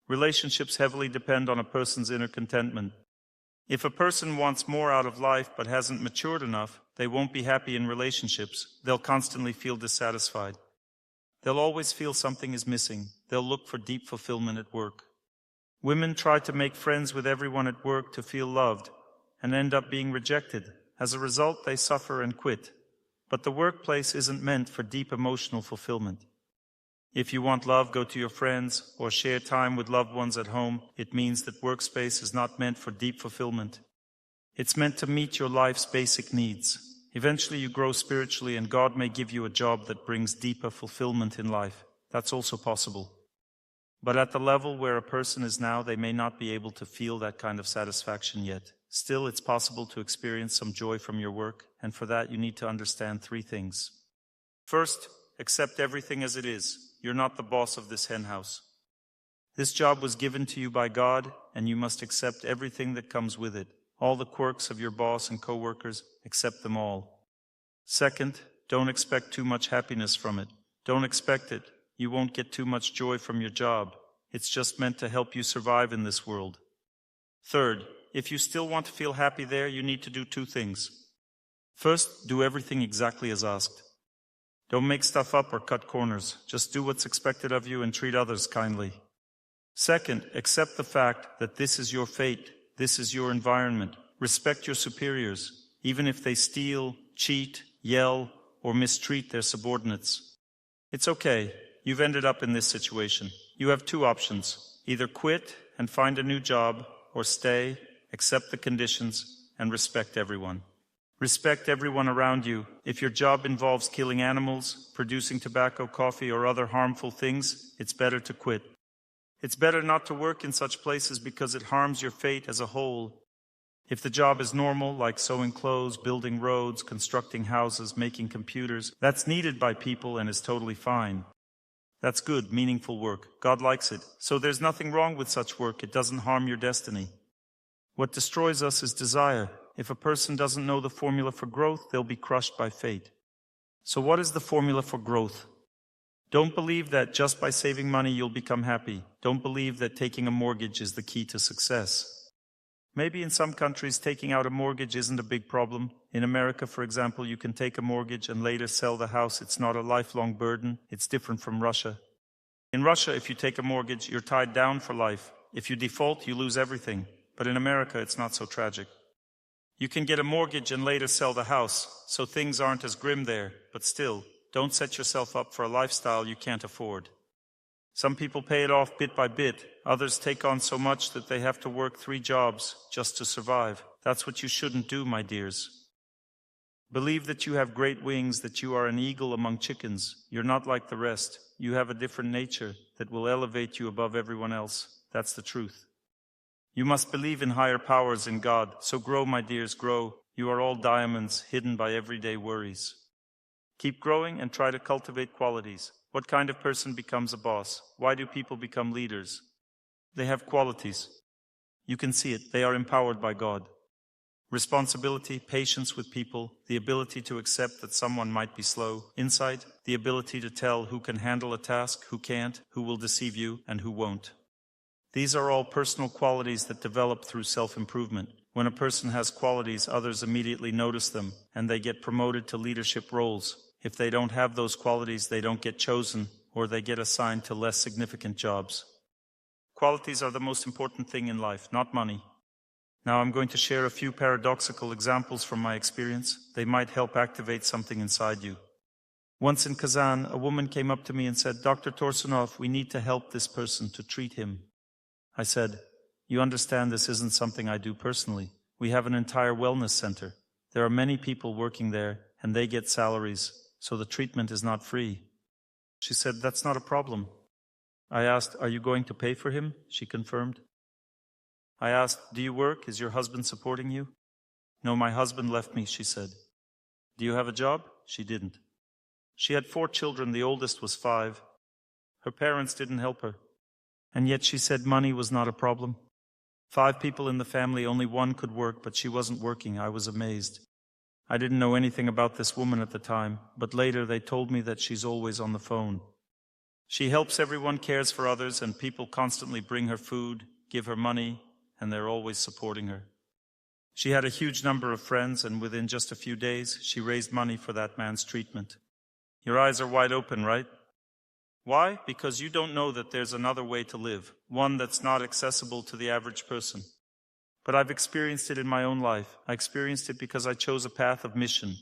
Relationships heavily depend on a person's inner contentment. If a person wants more out of life but hasn't matured enough, they won't be happy in relationships. They'll constantly feel dissatisfied. They'll always feel something is missing. They'll look for deep fulfillment at work. Women try to make friends with everyone at work to feel loved and end up being rejected. As a result, they suffer and quit. But the workplace isn't meant for deep emotional fulfillment. If you want love, go to your friends or share time with loved ones at home. It means that workspace is not meant for deep fulfillment. It's meant to meet your life's basic needs. Eventually you grow spiritually and God may give you a job that brings deeper fulfillment in life. That's also possible. But at the level where a person is now, they may not be able to feel that kind of satisfaction yet. Still, it's possible to experience some joy from your work, and for that you need to understand 3 things. First, accept everything as it is. You're not the boss of this henhouse. This job was given to you by God, and you must accept everything that comes with it. All the quirks of your boss and co-workers, accept them all. Second, don't expect too much happiness from it. Don't expect it. You won't get too much joy from your job. It's just meant to help you survive in this world. Third, if you still want to feel happy there, you need to do 2 things. First, do everything exactly as asked. Don't make stuff up or cut corners. Just do what's expected of you and treat others kindly. Second, accept the fact that this is your fate. This is your environment. Respect your superiors, even if they steal, cheat, yell, or mistreat their subordinates. It's okay. You've ended up in this situation. You have 2 options. Either quit and find a new job, or stay, accept the conditions, and respect everyone. Respect everyone around you. If your job involves killing animals, producing tobacco, coffee, or other harmful things, it's better to quit. It's better not to work in such places because it harms your fate as a whole. If the job is normal, like sewing clothes, building roads, constructing houses, making computers, that's needed by people and is totally fine. That's good, meaningful work. God likes it. So there's nothing wrong with such work. It doesn't harm your destiny. What destroys us is desire. If a person doesn't know the formula for growth, they'll be crushed by fate. So what is the formula for growth? Don't believe that just by saving money you'll become happy. Don't believe that taking a mortgage is the key to success. Maybe in some countries taking out a mortgage isn't a big problem. In America, for example, you can take a mortgage and later sell the house. It's not a lifelong burden. It's different from Russia. In Russia, if you take a mortgage, you're tied down for life. If you default, you lose everything. But in America, it's not so tragic. You can get a mortgage and later sell the house, so things aren't as grim there. But still, don't set yourself up for a lifestyle you can't afford. Some people pay it off bit by bit. Others take on so much that they have to work 3 jobs just to survive. That's what you shouldn't do, my dears. Believe that you have great wings, that you are an eagle among chickens. You're not like the rest. You have a different nature that will elevate you above everyone else. That's the truth. You must believe in higher powers, in God. So grow, my dears, grow. You are all diamonds hidden by everyday worries. Keep growing and try to cultivate qualities. What kind of person becomes a boss? Why do people become leaders? They have qualities. You can see it. They are empowered by God. Responsibility, patience with people, the ability to accept that someone might be slow, insight, the ability to tell who can handle a task, who can't, who will deceive you, and who won't. These are all personal qualities that develop through self-improvement. When a person has qualities, others immediately notice them, and they get promoted to leadership roles. If they don't have those qualities, they don't get chosen, or they get assigned to less significant jobs. Qualities are the most important thing in life, not money. Now I'm going to share a few paradoxical examples from my experience. They might help activate something inside you. Once in Kazan, a woman came up to me and said, "Dr. Torsunov, we need to help this person, to treat him." I said, "You understand this isn't something I do personally. We have an entire wellness center. There are many people working there, and they get salaries, so the treatment is not free." She said, "That's not a problem." I asked, "Are you going to pay for him?" She confirmed. I asked, "Do you work? Is your husband supporting you?" "No, my husband left me," she said. "Do you have a job?" She didn't. She had 4 children, the oldest was 5. Her parents didn't help her. And yet she said money was not a problem. 5 people in the family, only 1 could work, but she wasn't working. I was amazed. I didn't know anything about this woman at the time, but later they told me that she's always on the phone. She helps everyone, cares for others, and people constantly bring her food, give her money, and they're always supporting her. She had a huge number of friends, and within just a few days, she raised money for that man's treatment. Your eyes are wide open, right? Why? Because you don't know that there's another way to live, one that's not accessible to the average person. But I've experienced it in my own life. I experienced it because I chose a path of mission.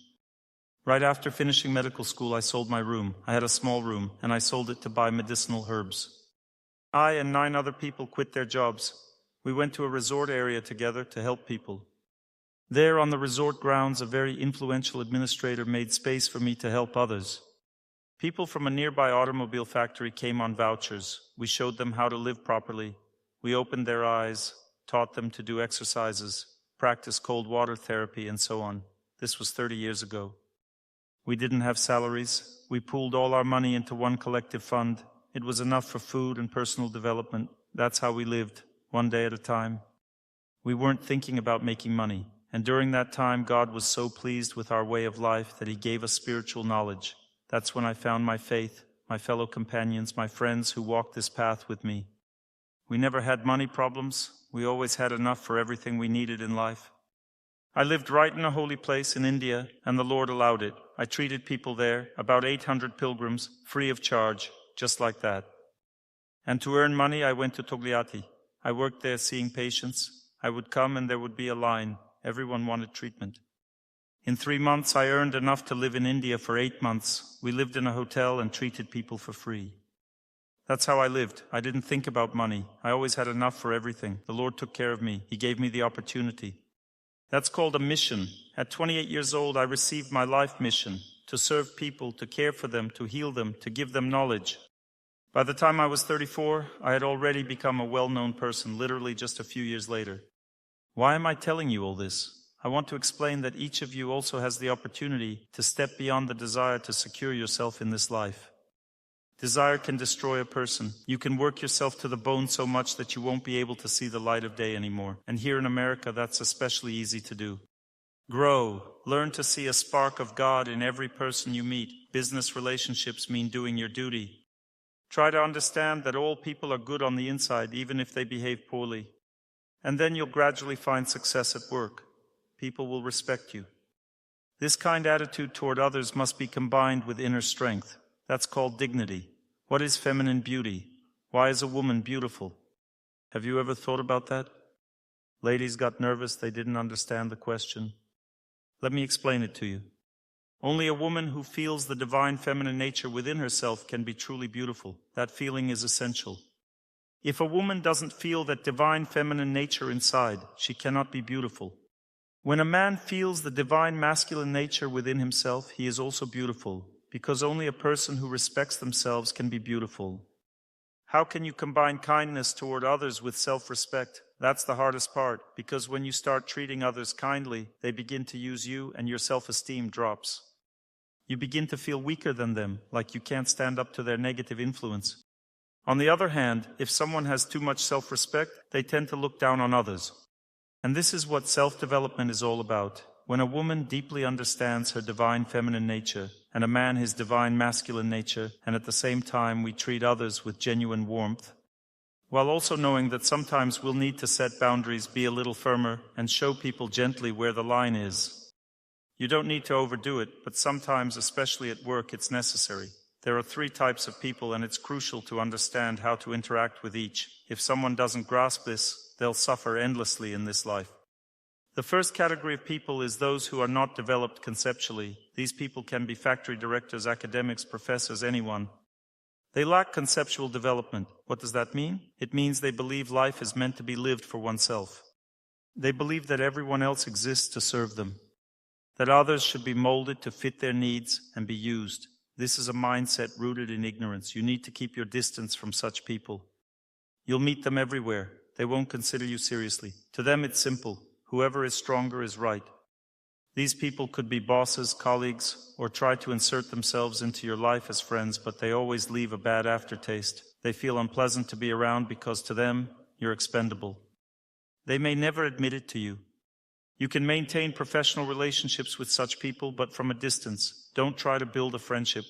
Right after finishing medical school, I sold my room. I had a small room, and I sold it to buy medicinal herbs. I and 9 other people quit their jobs. We went to a resort area together to help people. There on the resort grounds, a very influential administrator made space for me to help others. People from a nearby automobile factory came on vouchers. We showed them how to live properly. We opened their eyes, taught them to do exercises, practice cold water therapy, and so on. This was 30 years ago. We didn't have salaries. We pooled all our money into one collective fund. It was enough for food and personal development. That's how we lived, one day at a time. We weren't thinking about making money. And during that time, God was so pleased with our way of life that He gave us spiritual knowledge. That's when I found my faith, my fellow companions, my friends who walked this path with me. We never had money problems. We always had enough for everything we needed in life. I lived right in a holy place in India, and the Lord allowed it. I treated people there, about 800 pilgrims, free of charge, just like that. And to earn money, I went to Togliatti. I worked there seeing patients. I would come and there would be a line. Everyone wanted treatment. In 3 months, I earned enough to live in India for 8 months. We lived in a hotel and treated people for free. That's how I lived. I didn't think about money. I always had enough for everything. The Lord took care of me. He gave me the opportunity. That's called a mission. At 28 years old, I received my life mission, to serve people, to care for them, to heal them, to give them knowledge. By the time I was 34, I had already become a well-known person, literally just a few years later. Why am I telling you all this? I want to explain that each of you also has the opportunity to step beyond the desire to secure yourself in this life. Desire can destroy a person. You can work yourself to the bone so much that you won't be able to see the light of day anymore. And here in America, that's especially easy to do. Grow. Learn to see a spark of God in every person you meet. Business relationships mean doing your duty. Try to understand that all people are good on the inside, even if they behave poorly. And then you'll gradually find success at work. People will respect you. This kind attitude toward others must be combined with inner strength. That's called dignity. What is feminine beauty? Why is a woman beautiful? Have you ever thought about that? Ladies got nervous. They didn't understand the question. Let me explain it to you. Only a woman who feels the divine feminine nature within herself can be truly beautiful. That feeling is essential. If a woman doesn't feel that divine feminine nature inside, she cannot be beautiful. When a man feels the divine masculine nature within himself, he is also beautiful, because only a person who respects themselves can be beautiful. How can you combine kindness toward others with self-respect? That's the hardest part, because when you start treating others kindly, they begin to use you and your self-esteem drops. You begin to feel weaker than them, like you can't stand up to their negative influence. On the other hand, if someone has too much self-respect, they tend to look down on others. And this is what self-development is all about. When a woman deeply understands her divine feminine nature, and a man his divine masculine nature, and at the same time we treat others with genuine warmth, while also knowing that sometimes we'll need to set boundaries, be a little firmer, and show people gently where the line is. You don't need to overdo it, but sometimes, especially at work, it's necessary. There are 3 types of people, and it's crucial to understand how to interact with each. If someone doesn't grasp this, they'll suffer endlessly in this life. The first category of people is those who are not developed conceptually. These people can be factory directors, academics, professors, anyone. They lack conceptual development. What does that mean? It means they believe life is meant to be lived for oneself. They believe that everyone else exists to serve them, that others should be molded to fit their needs and be used. This is a mindset rooted in ignorance. You need to keep your distance from such people. You'll meet them everywhere. They won't consider you seriously. To them, it's simple. Whoever is stronger is right. These people could be bosses, colleagues, or try to insert themselves into your life as friends, but they always leave a bad aftertaste. They feel unpleasant to be around because to them, you're expendable. They may never admit it to you. You can maintain professional relationships with such people, but from a distance. Don't try to build a friendship.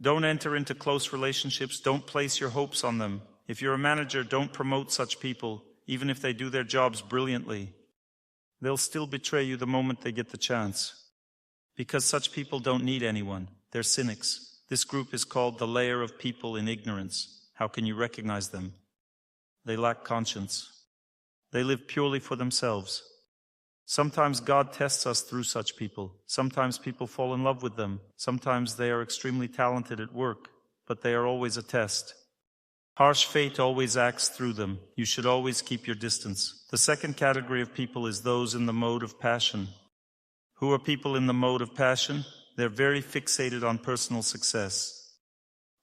Don't enter into close relationships. Don't place your hopes on them. If you're a manager, don't promote such people, even if they do their jobs brilliantly. They'll still betray you the moment they get the chance. Because such people don't need anyone. They're cynics. This group is called the layer of people in ignorance. How can you recognize them? They lack conscience. They live purely for themselves. Sometimes God tests us through such people. Sometimes people fall in love with them. Sometimes they are extremely talented at work, but they are always a test. Harsh fate always acts through them. You should always keep your distance. The second category of people is those in the mode of passion. Who are people in the mode of passion? They're very fixated on personal success.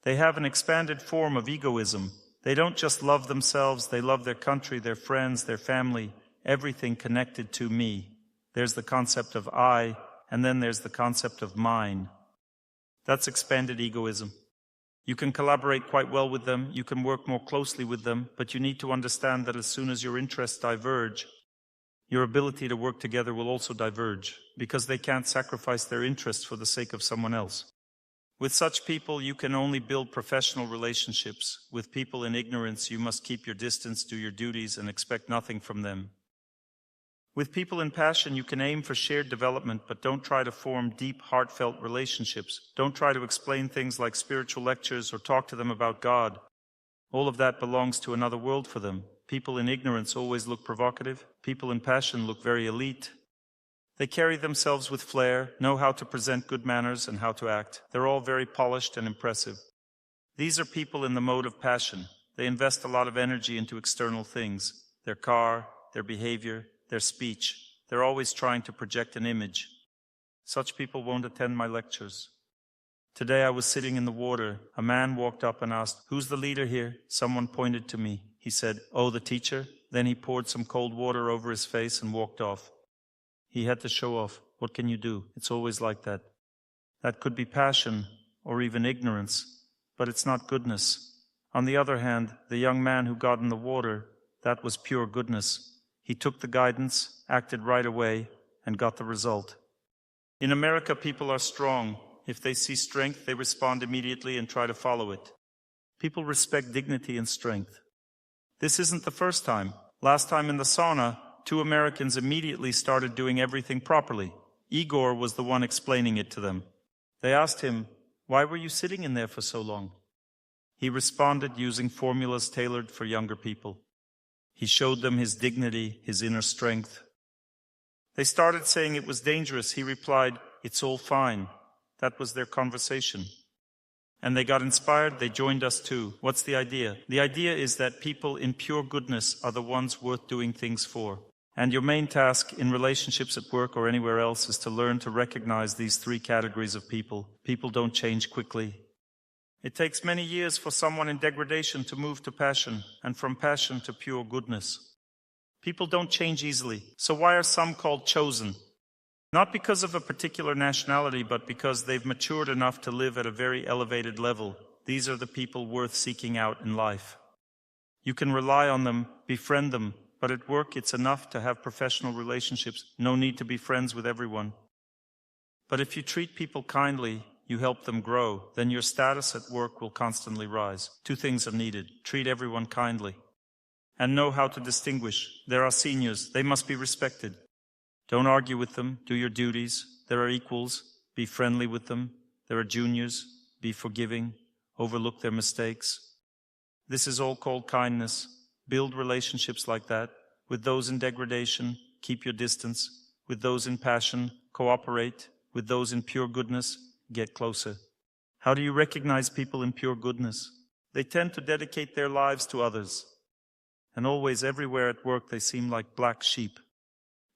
They have an expanded form of egoism. They don't just love themselves, they love their country, their friends, their family, everything connected to me. There's the concept of I, and then there's the concept of mine. That's expanded egoism. You can collaborate quite well with them, you can work more closely with them, but you need to understand that as soon as your interests diverge, your ability to work together will also diverge, because they can't sacrifice their interests for the sake of someone else. With such people, you can only build professional relationships. With people in ignorance, you must keep your distance, do your duties, and expect nothing from them. With people in passion, you can aim for shared development, but don't try to form deep, heartfelt relationships. Don't try to explain things like spiritual lectures or talk to them about God. All of that belongs to another world for them. People in ignorance always look provocative. People in passion look very elite. They carry themselves with flair, know how to present good manners and how to act. They're all very polished and impressive. These are people in the mode of passion. They invest a lot of energy into external things. Their car, their behavior, their speech. They're always trying to project an image. Such people won't attend my lectures. Today I was sitting in the water. A man walked up and asked, "Who's the leader here?" Someone pointed to me. He said, "Oh, the teacher." Then he poured some cold water over his face and walked off. He had to show off. What can you do? It's always like that. That could be passion or even ignorance, but it's not goodness. On the other hand, the young man who got in the water, that was pure goodness. He took the guidance, acted right away, and got the result. In America, people are strong. If they see strength, they respond immediately and try to follow it. People respect dignity and strength. This isn't the first time. Last time in the sauna, 2 Americans immediately started doing everything properly. Igor was the one explaining it to them. They asked him, "Why were you sitting in there for so long?" He responded using formulas tailored for younger people. He showed them his dignity, his inner strength. They started saying it was dangerous. He replied, "It's all fine." That was their conversation. And they got inspired, they joined us too. What's the idea? The idea is that people in pure goodness are the ones worth doing things for. And your main task in relationships at work or anywhere else is to learn to recognize these 3 categories of people. People don't change quickly. It takes many years for someone in degradation to move to passion, and from passion to pure goodness. People don't change easily. So why are some called chosen? Not because of a particular nationality, but because they've matured enough to live at a very elevated level. These are the people worth seeking out in life. You can rely on them, befriend them, but at work it's enough to have professional relationships. No need to be friends with everyone. But if you treat people kindly, you help them grow, then your status at work will constantly rise. 2 things are needed. Treat everyone kindly. And know how to distinguish. There are seniors. They must be respected. Don't argue with them. Do your duties. There are equals. Be friendly with them. There are juniors. Be forgiving. Overlook their mistakes. This is all called kindness. Build relationships like that. With those in degradation, keep your distance. With those in passion, cooperate. With those in pure goodness, get closer. How do you recognize people in pure goodness? They tend to dedicate their lives to others. And always, everywhere at work, they seem like black sheep.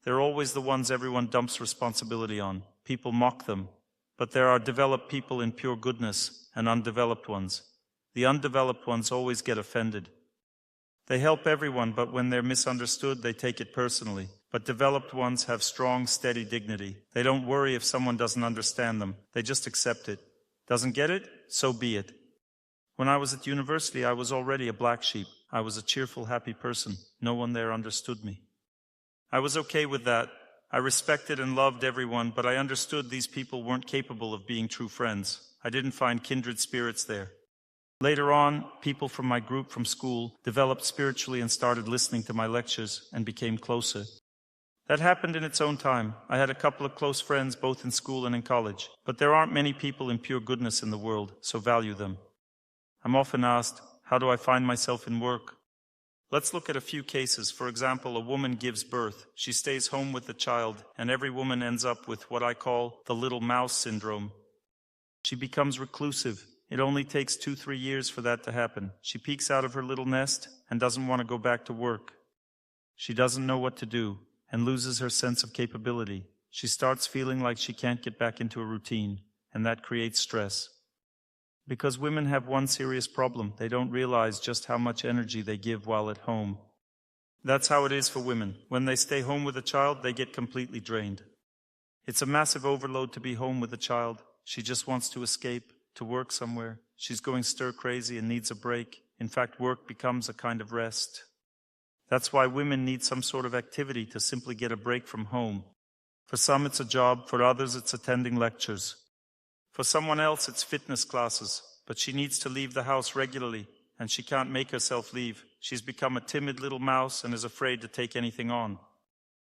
They're always the ones everyone dumps responsibility on. People mock them. But there are developed people in pure goodness and undeveloped ones. The undeveloped ones always get offended. They help everyone, but when they're misunderstood, they take it personally. But developed ones have strong, steady dignity. They don't worry if someone doesn't understand them. They just accept it. Doesn't get it? So be it. When I was at university, I was already a black sheep. I was a cheerful, happy person. No one there understood me. I was okay with that. I respected and loved everyone, but I understood these people weren't capable of being true friends. I didn't find kindred spirits there. Later on, people from my group from school developed spiritually and started listening to my lectures and became closer. That happened in its own time. I had a couple of close friends both in school and in college, but there aren't many people in pure goodness in the world, so value them. I'm often asked, how do I find myself in work? Let's look at a few cases. For example, a woman gives birth. She stays home with the child, and every woman ends up with what I call the little mouse syndrome. She becomes reclusive. It only takes 2-3 years for that to happen. She peeks out of her little nest and doesn't want to go back to work. She doesn't know what to do and loses her sense of capability. She starts feeling like she can't get back into a routine, and that creates stress. Because women have one serious problem, they don't realize just how much energy they give while at home. That's how it is for women. When they stay home with a child, they get completely drained. It's a massive overload to be home with a child. She just wants to escape, to work somewhere. She's going stir-crazy and needs a break. In fact, work becomes a kind of rest. That's why women need some sort of activity to simply get a break from home. For some, it's a job. For others, it's attending lectures. For someone else, it's fitness classes. But she needs to leave the house regularly, and she can't make herself leave. She's become a timid little mouse and is afraid to take anything on.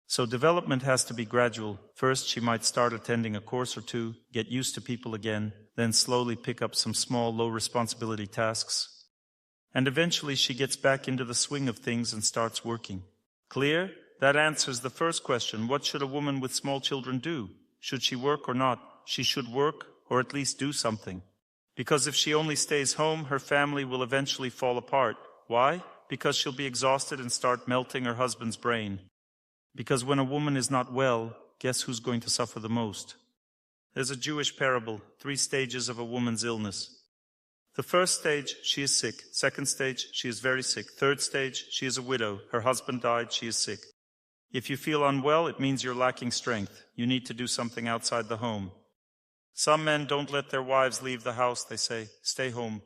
So development has to be gradual. First, she might start attending a course or two, get used to people again, then slowly pick up some small, low-responsibility tasks. And eventually she gets back into the swing of things and starts working. Clear? That answers the first question. What should a woman with small children do? Should she work or not? She should work, or at least do something. Because if she only stays home, her family will eventually fall apart. Why? Because she'll be exhausted and start melting her husband's brain. Because when a woman is not well, guess who's going to suffer the most? There's a Jewish parable, 3 stages of a woman's illness. The first stage, she is sick. Second stage, she is very sick. Third stage, she is a widow. Her husband died, she is sick. If you feel unwell, it means you're lacking strength. You need to do something outside the home. Some men don't let their wives leave the house, they say. Stay home.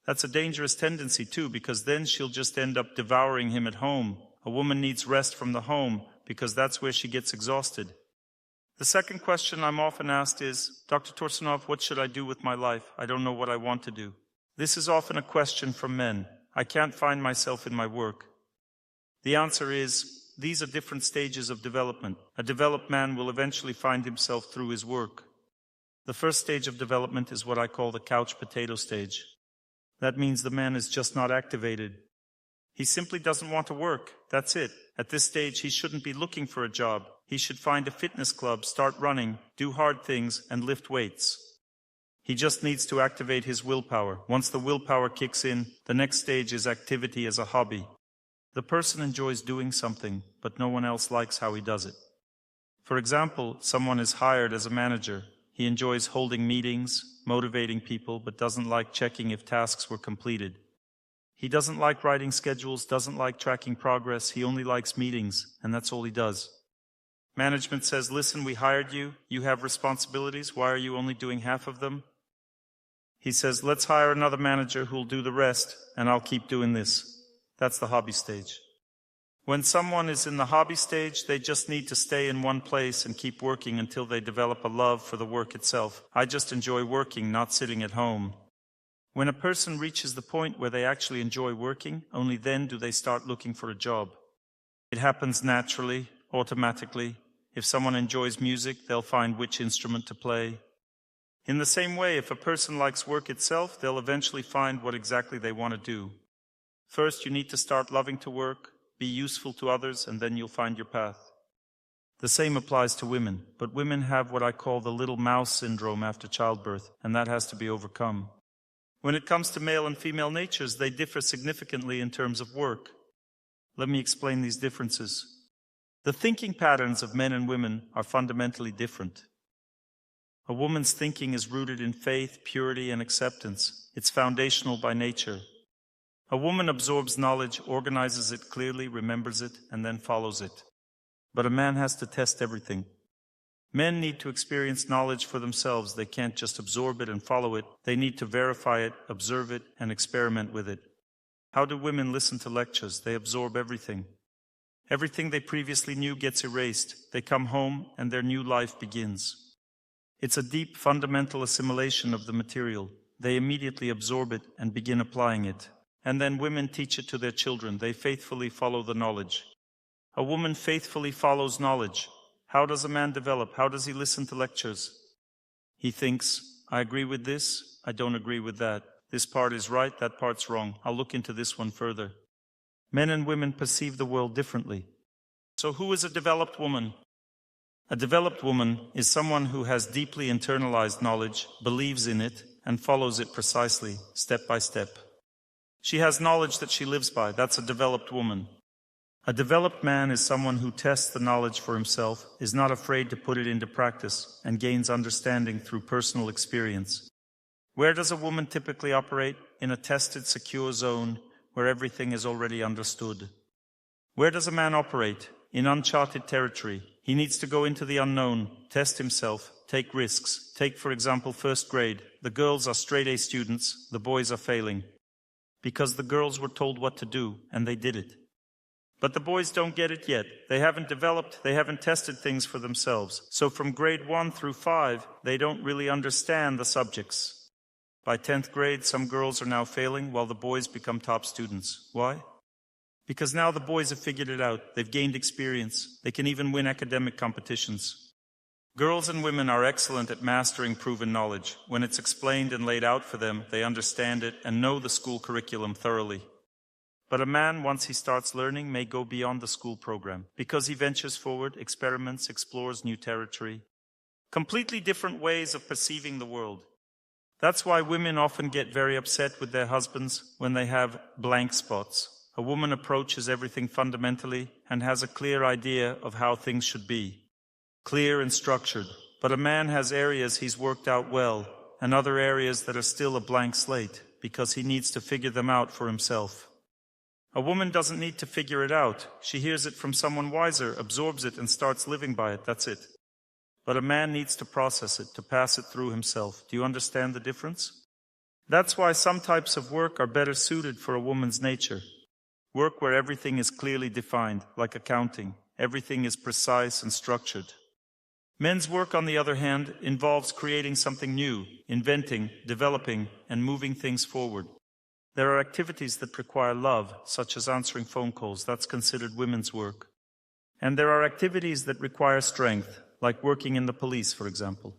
That's a dangerous tendency too, because then she'll just end up devouring him at home. A woman needs rest from the home because that's where she gets exhausted. The second question I'm often asked is, Dr. Torsunov, what should I do with my life? I don't know what I want to do. This is often a question from men. I can't find myself in my work. The answer is, these are different stages of development. A developed man will eventually find himself through his work. The first stage of development is what I call the couch potato stage. That means the man is just not activated. He simply doesn't want to work. That's it. At this stage, he shouldn't be looking for a job. He should find a fitness club, start running, do hard things, and lift weights. He just needs to activate his willpower. Once the willpower kicks in, the next stage is activity as a hobby. The person enjoys doing something, but no one else likes how he does it. For example, someone is hired as a manager. He enjoys holding meetings, motivating people, but doesn't like checking if tasks were completed. He doesn't like writing schedules, doesn't like tracking progress. He only likes meetings, and that's all he does. Management says, listen, we hired you. You have responsibilities. Why are you only doing half of them? He says, let's hire another manager who'll do the rest, and I'll keep doing this. That's the hobby stage. When someone is in the hobby stage, they just need to stay in one place and keep working until they develop a love for the work itself. I just enjoy working, not sitting at home. When a person reaches the point where they actually enjoy working, only then do they start looking for a job. It happens naturally, automatically. If someone enjoys music, they'll find which instrument to play. In the same way, if a person likes work itself, they'll eventually find what exactly they want to do. First, you need to start loving to work, be useful to others, and then you'll find your path. The same applies to women, but women have what I call the little mouse syndrome after childbirth, and that has to be overcome. When it comes to male and female natures, they differ significantly in terms of work. Let me explain these differences. The thinking patterns of men and women are fundamentally different. A woman's thinking is rooted in faith, purity, and acceptance. It's foundational by nature. A woman absorbs knowledge, organizes it clearly, remembers it, and then follows it. But a man has to test everything. Men need to experience knowledge for themselves. They can't just absorb it and follow it. They need to verify it, observe it, and experiment with it. How do women listen to lectures? They absorb everything. Everything they previously knew gets erased. They come home and their new life begins. It's a deep, fundamental assimilation of the material. They immediately absorb it and begin applying it. And then women teach it to their children. They faithfully follow the knowledge. A woman faithfully follows knowledge. How does a man develop? How does he listen to lectures? He thinks, I agree with this, I don't agree with that. This part is right, that part's wrong. I'll look into this one further. Men and women perceive the world differently. So who is a developed woman? A developed woman is someone who has deeply internalized knowledge, believes in it, and follows it precisely, step by step. She has knowledge that she lives by. That's a developed woman. A developed man is someone who tests the knowledge for himself, is not afraid to put it into practice, and gains understanding through personal experience. Where does a woman typically operate? In a tested, secure zone where everything is already understood. Where does a man operate? In uncharted territory. He needs to go into the unknown, test himself, take risks. Take, for example, first grade. The girls are straight-A students, the boys are failing. Because the girls were told what to do, and they did it. But the boys don't get it yet. They haven't developed, they haven't tested things for themselves. So from grade 1 through 5, they don't really understand the subjects. By 10th grade, some girls are now failing while the boys become top students. Why? Because now the boys have figured it out. They've gained experience. They can even win academic competitions. Girls and women are excellent at mastering proven knowledge. When it's explained and laid out for them, they understand it and know the school curriculum thoroughly. But a man, once he starts learning, may go beyond the school program because he ventures forward, experiments, explores new territory. Completely different ways of perceiving the world. That's why women often get very upset with their husbands when they have blank spots. A woman approaches everything fundamentally and has a clear idea of how things should be. Clear and structured. But a man has areas he's worked out well and other areas that are still a blank slate because he needs to figure them out for himself. A woman doesn't need to figure it out. She hears it from someone wiser, absorbs it, and starts living by it. That's it. But a man needs to process it, to pass it through himself. Do you understand the difference? That's why some types of work are better suited for a woman's nature. Work where everything is clearly defined, like accounting. Everything is precise and structured. Men's work, on the other hand, involves creating something new, inventing, developing, and moving things forward. There are activities that require love, such as answering phone calls. That's considered women's work. And there are activities that require strength, like working in the police, for example.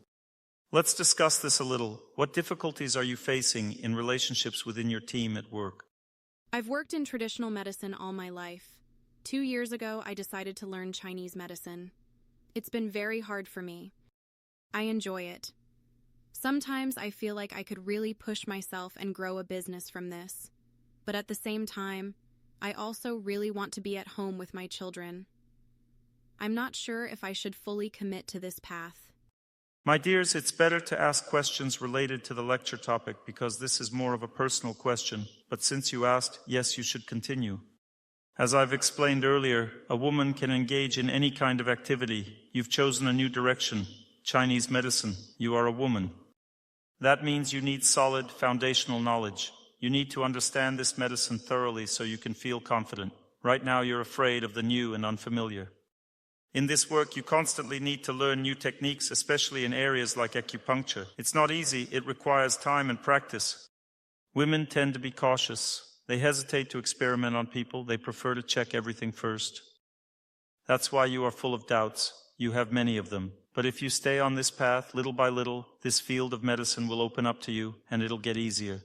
Let's discuss this a little. What difficulties are you facing in relationships within your team at work? I've worked in traditional medicine all my life. 2 years ago, I decided to learn Chinese medicine. It's been very hard for me. I enjoy it. Sometimes I feel like I could really push myself and grow a business from this. But at the same time, I also really want to be at home with my children. I'm not sure if I should fully commit to this path. My dears, it's better to ask questions related to the lecture topic because this is more of a personal question. But since you asked, yes, you should continue. As I've explained earlier, a woman can engage in any kind of activity. You've chosen a new direction, Chinese medicine. You are a woman. That means you need solid foundational knowledge. You need to understand this medicine thoroughly so you can feel confident. Right now you're afraid of the new and unfamiliar. In this work, you constantly need to learn new techniques, especially in areas like acupuncture. It's not easy. It requires time and practice. Women tend to be cautious. They hesitate to experiment on people. They prefer to check everything first. That's why you are full of doubts. You have many of them. But if you stay on this path, little by little, this field of medicine will open up to you, and it'll get easier.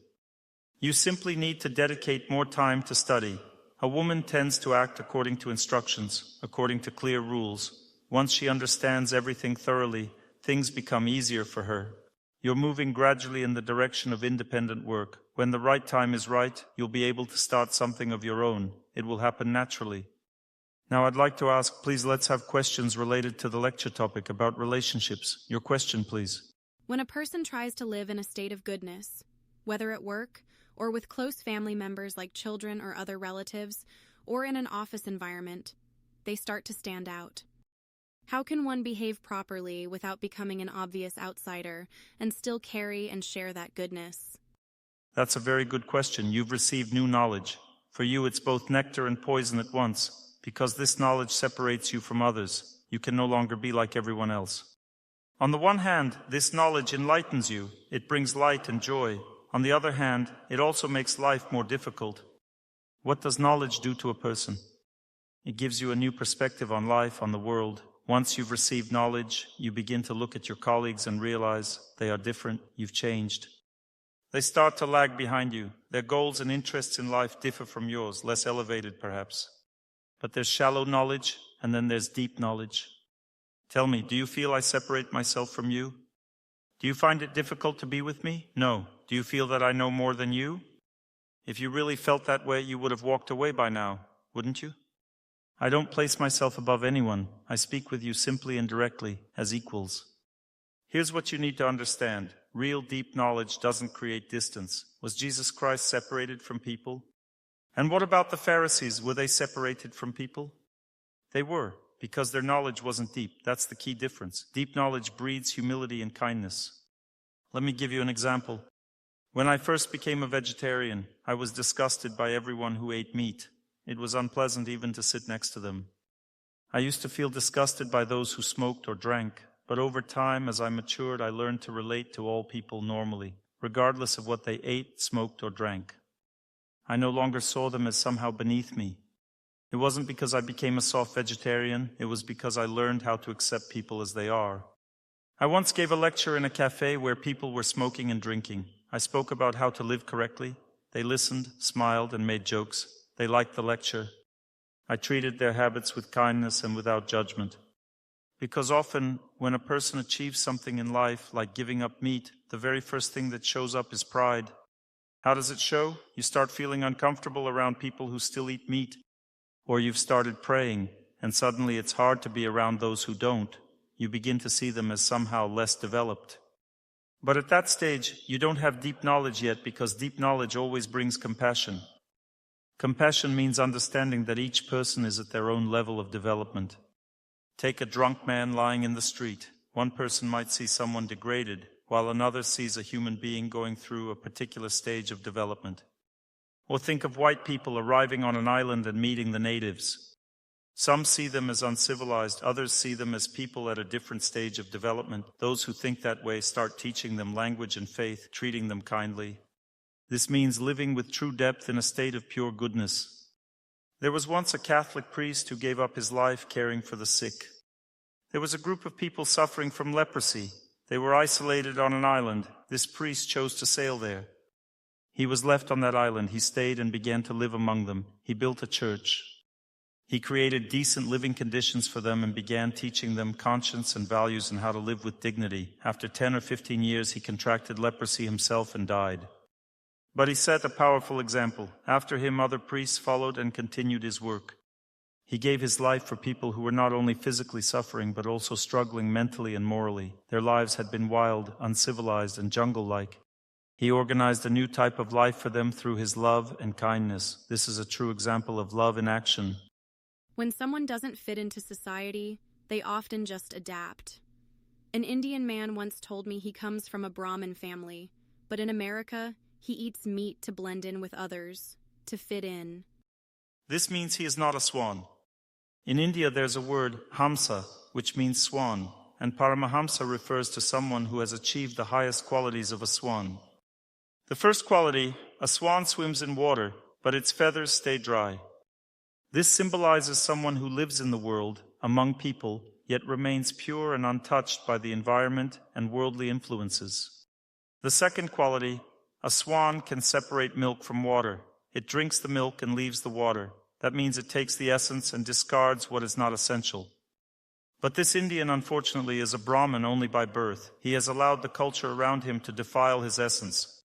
You simply need to dedicate more time to study. A woman tends to act according to instructions, according to clear rules. Once she understands everything thoroughly, things become easier for her. You're moving gradually in the direction of independent work. When the right time is right, you'll be able to start something of your own. It will happen naturally. Now I'd like to ask, please let's have questions related to the lecture topic about relationships. Your question, please. When a person tries to live in a state of goodness, whether at work or with close family members like children or other relatives, or in an office environment, they start to stand out. How can one behave properly without becoming an obvious outsider and still carry and share that goodness? That's a very good question. You've received new knowledge. For you, it's both nectar and poison at once, because this knowledge separates you from others. You can no longer be like everyone else. On the one hand, this knowledge enlightens you. It brings light and joy. On the other hand, it also makes life more difficult. What does knowledge do to a person? It gives you a new perspective on life, on the world. Once you've received knowledge, you begin to look at your colleagues and realize they are different. You've changed. They start to lag behind you. Their goals and interests in life differ from yours, less elevated perhaps. But there's shallow knowledge, and then there's deep knowledge. Tell me, do you feel I separate myself from you? Do you find it difficult to be with me? No. Do you feel that I know more than you? If you really felt that way, you would have walked away by now, wouldn't you? I don't place myself above anyone. I speak with you simply and directly, as equals. Here's what you need to understand. Real deep knowledge doesn't create distance. Was Jesus Christ separated from people? And what about the Pharisees? Were they separated from people? They were, because their knowledge wasn't deep. That's the key difference. Deep knowledge breeds humility and kindness. Let me give you an example. When I first became a vegetarian, I was disgusted by everyone who ate meat. It was unpleasant even to sit next to them. I used to feel disgusted by those who smoked or drank, but over time, as I matured, I learned to relate to all people normally, regardless of what they ate, smoked, or drank. I no longer saw them as somehow beneath me. It wasn't because I became a soft vegetarian, it was because I learned how to accept people as they are. I once gave a lecture in a cafe where people were smoking and drinking. I spoke about how to live correctly. They listened, smiled, and made jokes. They liked the lecture. I treated their habits with kindness and without judgment. Because often, when a person achieves something in life, like giving up meat, the very first thing that shows up is pride. How does it show? You start feeling uncomfortable around people who still eat meat. Or you've started praying, and suddenly it's hard to be around those who don't. You begin to see them as somehow less developed. But at that stage, you don't have deep knowledge yet, because deep knowledge always brings compassion. Compassion means understanding that each person is at their own level of development. Take a drunk man lying in the street. One person might see someone degraded, while another sees a human being going through a particular stage of development. Or think of white people arriving on an island and meeting the natives. Some see them as uncivilized, others see them as people at a different stage of development. Those who think that way start teaching them language and faith, treating them kindly. This means living with true depth in a state of pure goodness. There was once a Catholic priest who gave up his life caring for the sick. There was a group of people suffering from leprosy. They were isolated on an island. This priest chose to sail there. He was left on that island. He stayed and began to live among them. He built a church. He created decent living conditions for them and began teaching them conscience and values and how to live with dignity. After 10 or 15 years, he contracted leprosy himself and died. But he set a powerful example. After him, other priests followed and continued his work. He gave his life for people who were not only physically suffering, but also struggling mentally and morally. Their lives had been wild, uncivilized, and jungle-like. He organized a new type of life for them through his love and kindness. This is a true example of love in action. When someone doesn't fit into society, they often just adapt. An Indian man once told me he comes from a Brahmin family, but in America, he eats meat to blend in with others, to fit in. This means he is not a swan. In India, there's a word, hamsa, which means swan, and Paramahamsa refers to someone who has achieved the highest qualities of a swan. The first quality, a swan swims in water, but its feathers stay dry. This symbolizes someone who lives in the world, among people, yet remains pure and untouched by the environment and worldly influences. The second quality, a swan can separate milk from water. It drinks the milk and leaves the water. That means it takes the essence and discards what is not essential. But this Indian, unfortunately, is a Brahmin only by birth. He has allowed the culture around him to defile his essence.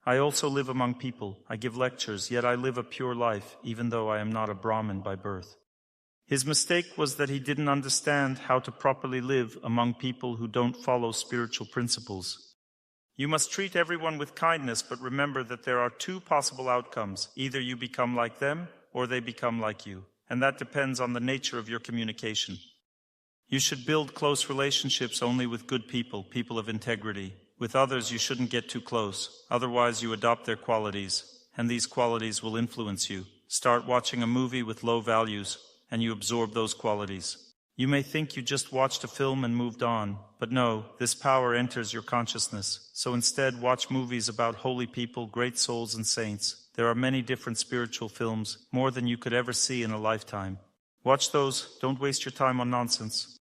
I also live among people. I give lectures, yet I live a pure life, even though I am not a Brahmin by birth. His mistake was that he didn't understand how to properly live among people who don't follow spiritual principles. You must treat everyone with kindness, but remember that there are two possible outcomes. Either you become like them, or they become like you. And that depends on the nature of your communication. You should build close relationships only with good people, people of integrity. With others, you shouldn't get too close. Otherwise, you adopt their qualities, and these qualities will influence you. Start watching a movie with low values, and you absorb those qualities. You may think you just watched a film and moved on, but no, this power enters your consciousness. So instead, watch movies about holy people, great souls, and saints. There are many different spiritual films, more than you could ever see in a lifetime. Watch those, don't waste your time on nonsense.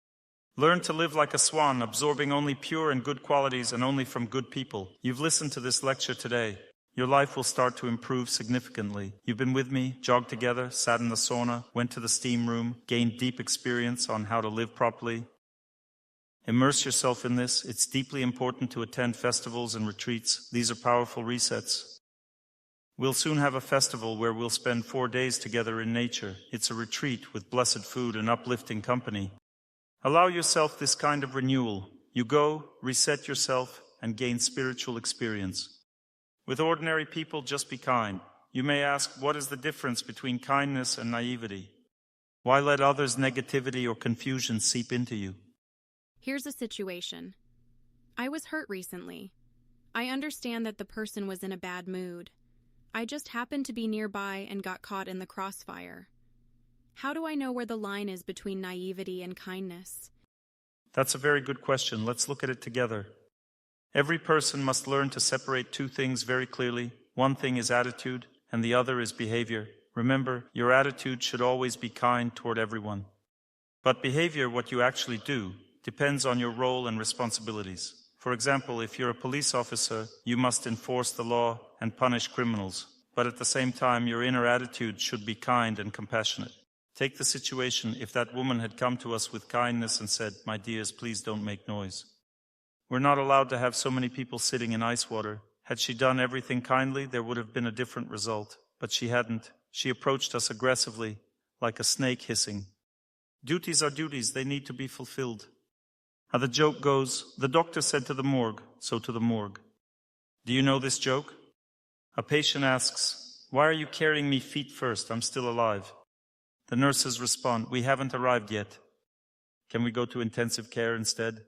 Learn to live like a swan, absorbing only pure and good qualities and only from good people. You've listened to this lecture today. Your life will start to improve significantly. You've been with me, jogged together, sat in the sauna, went to the steam room, gained deep experience on how to live properly. Immerse yourself in this. It's deeply important to attend festivals and retreats. These are powerful resets. We'll soon have a festival where we'll spend 4 days together in nature. It's a retreat with blessed food and uplifting company. Allow yourself this kind of renewal. You go, reset yourself, and gain spiritual experience. With ordinary people, just be kind. You may ask, what is the difference between kindness and naivety? Why let others' negativity or confusion seep into you? Here's a situation. I was hurt recently. I understand that the person was in a bad mood. I just happened to be nearby and got caught in the crossfire. How do I know where the line is between naivety and kindness? That's a very good question. Let's look at it together. Every person must learn to separate two things very clearly. One thing is attitude, and the other is behavior. Remember, your attitude should always be kind toward everyone. But behavior, what you actually do, depends on your role and responsibilities. For example, if you're a police officer, you must enforce the law and punish criminals. But at the same time, your inner attitude should be kind and compassionate. Take the situation if that woman had come to us with kindness and said, "My dears, please don't make noise." We're not allowed to have so many people sitting in ice water. Had she done everything kindly, there would have been a different result. But she hadn't. She approached us aggressively, like a snake hissing. Duties are duties. They need to be fulfilled. How the joke goes, the doctor said to the morgue, so to the morgue. Do you know this joke? A patient asks, "Why are you carrying me feet first? I'm still alive." The nurses respond, "We haven't arrived yet. Can we go to intensive care instead?"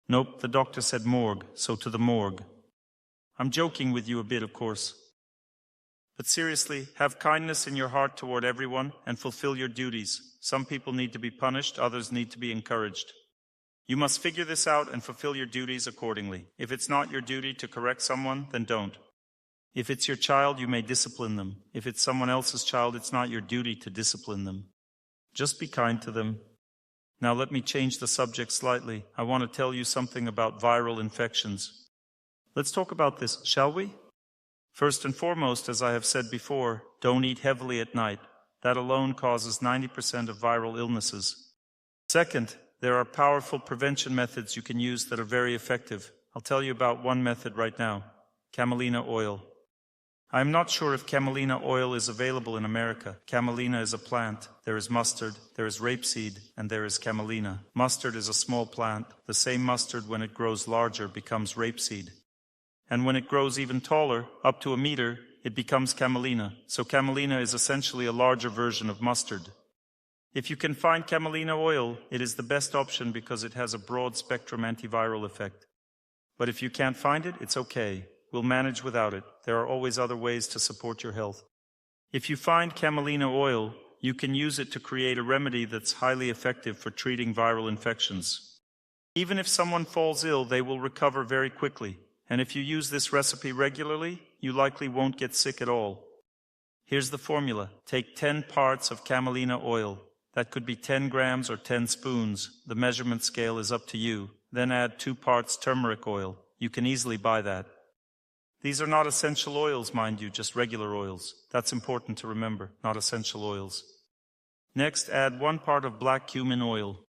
Nope, the doctor said morgue, so to the morgue. I'm joking with you a bit, of course. But seriously, have kindness in your heart toward everyone and fulfill your duties. Some people need to be punished, others need to be encouraged. You must figure this out and fulfill your duties accordingly. If it's not your duty to correct someone, then don't. If it's your child, you may discipline them. If it's someone else's child, it's not your duty to discipline them. Just be kind to them. Now let me change the subject slightly. I want to tell you something about viral infections. Let's talk about this, shall we? First and foremost, as I have said before, don't eat heavily at night. That alone causes 90% of viral illnesses. Second, there are powerful prevention methods you can use that are very effective. I'll tell you about one method right now. Camelina oil. I'm not sure if camelina oil is available in America. Camelina is a plant. There is mustard, there is rapeseed, and there is camelina. Mustard is a small plant. The same mustard, when it grows larger, becomes rapeseed. And when it grows even taller, up to a meter, it becomes camelina. So camelina is essentially a larger version of mustard. If you can find camelina oil, it is the best option because it has a broad-spectrum antiviral effect. But if you can't find it, it's okay. We'll manage without it. There are always other ways to support your health. If you find camelina oil, you can use it to create a remedy that's highly effective for treating viral infections. Even if someone falls ill, they will recover very quickly. And if you use this recipe regularly, you likely won't get sick at all. Here's the formula. Take 10 parts of camelina oil. That could be 10 grams or 10 spoons. The measurement scale is up to you. Then add 2 parts turmeric oil. You can easily buy that. These are not essential oils, mind you, just regular oils. That's important to remember, not essential oils. Next, add 1 part of black cumin oil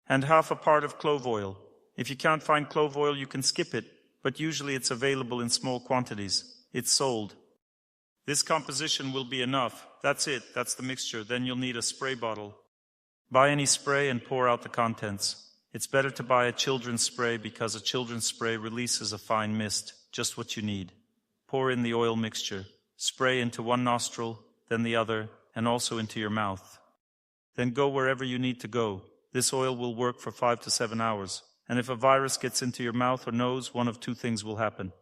and half a part of clove oil. If you can't find clove oil, you can skip it, but usually it's available in small quantities. It's sold. This composition will be enough. That's it. That's the mixture. Then you'll need a spray bottle. Buy any spray and pour out the contents. It's better to buy a children's spray because a children's spray releases a fine mist. Just what you need. Pour in the oil mixture. Spray into one nostril, then the other, and also into your mouth. Then go wherever you need to go. This oil will work for 5 to 7 hours. And if a virus gets into your mouth or nose, one of 2 things will happen.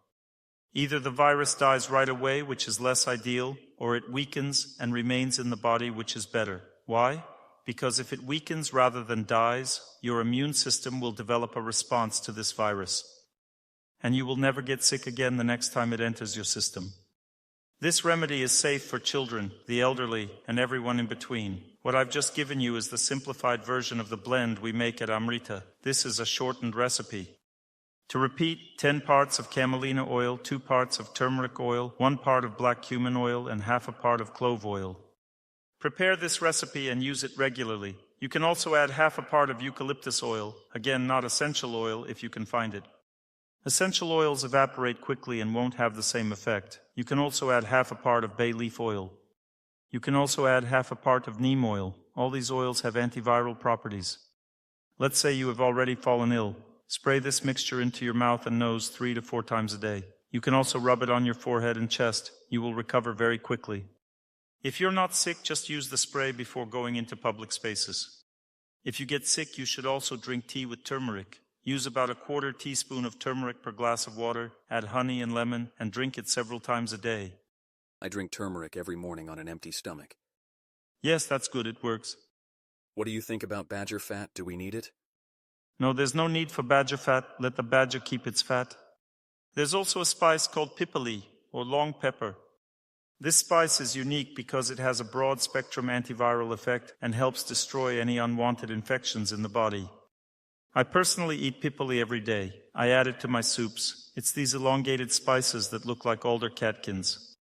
Either the virus dies right away, which is less ideal, or it weakens and remains in the body, which is better. Why? because if it weakens rather than dies, your immune system will develop a response to this virus, and you will never get sick again the next time it enters your system. This remedy is safe for children, the elderly, and everyone in between. What I've just given you is the simplified version of the blend we make at Amrita. This is a shortened recipe. To repeat, 10 parts of camelina oil, 2 parts of turmeric oil, 1 part of black cumin oil, and half a part of clove oil. Prepare this recipe and use it regularly. You can also add half a part of eucalyptus oil, again not essential oil if you can find it. Essential oils evaporate quickly and won't have the same effect. You can also add half a part of bay leaf oil. You can also add half a part of neem oil. All these oils have antiviral properties. Let's say you have already fallen ill. Spray this mixture into your mouth and nose 3 to 4 times a day. You can also rub it on your forehead and chest. You will recover very quickly. If you're not sick, just use the spray before going into public spaces. If you get sick, you should also drink tea with turmeric. Use about a 1/4 teaspoon of turmeric per glass of water, add honey and lemon, and drink it several times a day. I drink turmeric every morning on an empty stomach. Yes, that's good, it works. What do you think about badger fat? Do we need it? No, there's no need for badger fat. Let the badger keep its fat. There's also a spice called pipali, or long pepper. This spice is unique because it has a broad-spectrum antiviral effect and helps destroy any unwanted infections in the body. I personally eat pipali every day. I add it to my soups. It's these elongated spices that look like alder catkins.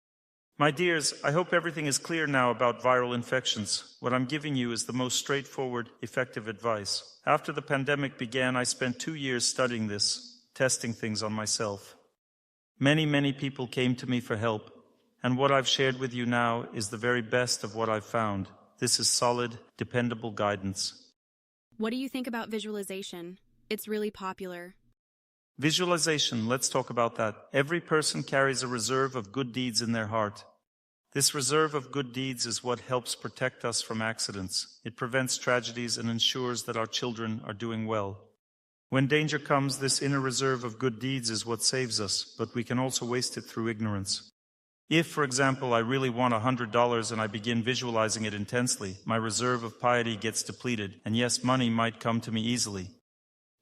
My dears, I hope everything is clear now about viral infections. What I'm giving you is the most straightforward, effective advice. After the pandemic began, I spent 2 years studying this, testing things on myself. Many people came to me for help, and what I've shared with you now is the very best of what I've found. This is solid, dependable guidance. What do you think about visualization? It's really popular. Visualization, let's talk about that. Every person carries a reserve of good deeds in their heart. This reserve of good deeds is what helps protect us from accidents. It prevents tragedies and ensures that our children are doing well. When danger comes, this inner reserve of good deeds is what saves us, but we can also waste it through ignorance. If, for example, I really want $100 and I begin visualizing it intensely, my reserve of piety gets depleted, and yes, money might come to me easily.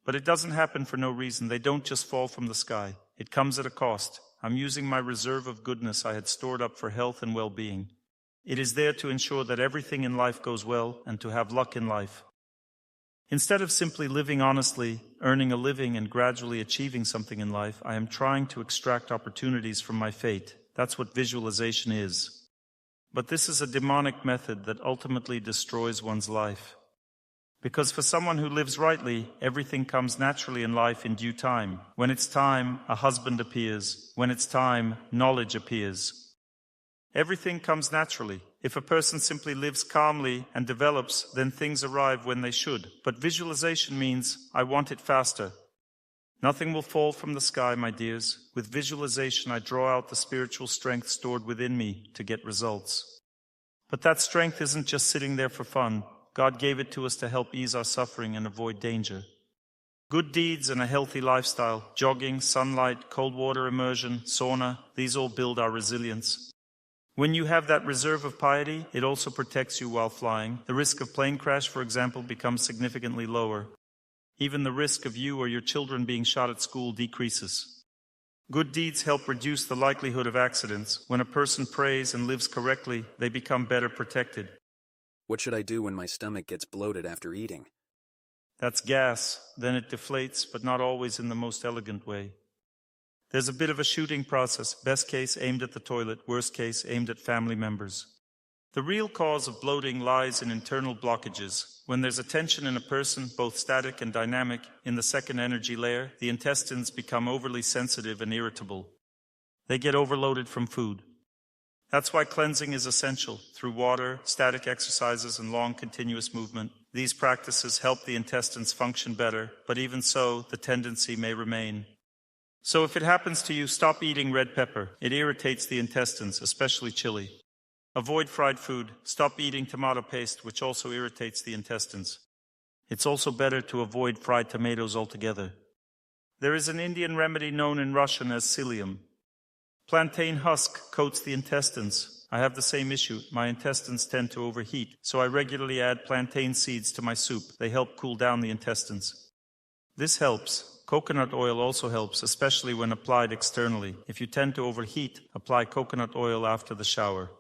But it doesn't happen for no reason. They don't just fall from the sky. It comes at a cost. I'm using my reserve of goodness I had stored up for health and well-being. It is there to ensure that everything in life goes well and to have luck in life. Instead of simply living honestly, earning a living, and gradually achieving something in life, I am trying to extract opportunities from my fate. That's what visualization is. But this is a demonic method that ultimately destroys one's life. Because for someone who lives rightly, everything comes naturally in life in due time. When it's time, a husband appears. When it's time, knowledge appears. Everything comes naturally. If a person simply lives calmly and develops, then things arrive when they should. But visualization means, I want it faster. Nothing will fall from the sky, my dears. With visualization, I draw out the spiritual strength stored within me to get results. But that strength isn't just sitting there for fun. God gave it to us to help ease our suffering and avoid danger. Good deeds and a healthy lifestyle, jogging, sunlight, cold water immersion, sauna, these all build our resilience. When you have that reserve of piety, it also protects you while flying. The risk of plane crash, for example, becomes significantly lower. Even the risk of you or your children being shot at school decreases. Good deeds help reduce the likelihood of accidents. When a person prays and lives correctly, they become better protected. What should I do when my stomach gets bloated after eating? That's gas. Then it deflates, but not always in the most elegant way. There's a bit of a shooting process. Best case aimed at the toilet, worst case aimed at family members. The real cause of bloating lies in internal blockages. When there's a tension in a person, both static and dynamic, in the second energy layer, the intestines become overly sensitive and irritable. They get overloaded from food. That's why cleansing is essential. Through water, static exercises, and long continuous movement, these practices help the intestines function better, but even so, the tendency may remain. So if it happens to you, stop eating red pepper. It irritates the intestines, especially chili. Avoid fried food. Stop eating tomato paste, which also irritates the intestines. It's also better to avoid fried tomatoes altogether. There is an Indian remedy known in Russian as psyllium. Plantain husk coats the intestines. I have the same issue. My intestines tend to overheat, so I regularly add plantain seeds to my soup. They help cool down the intestines. This helps. Coconut oil also helps, especially when applied externally. If you tend to overheat, apply coconut oil after the shower.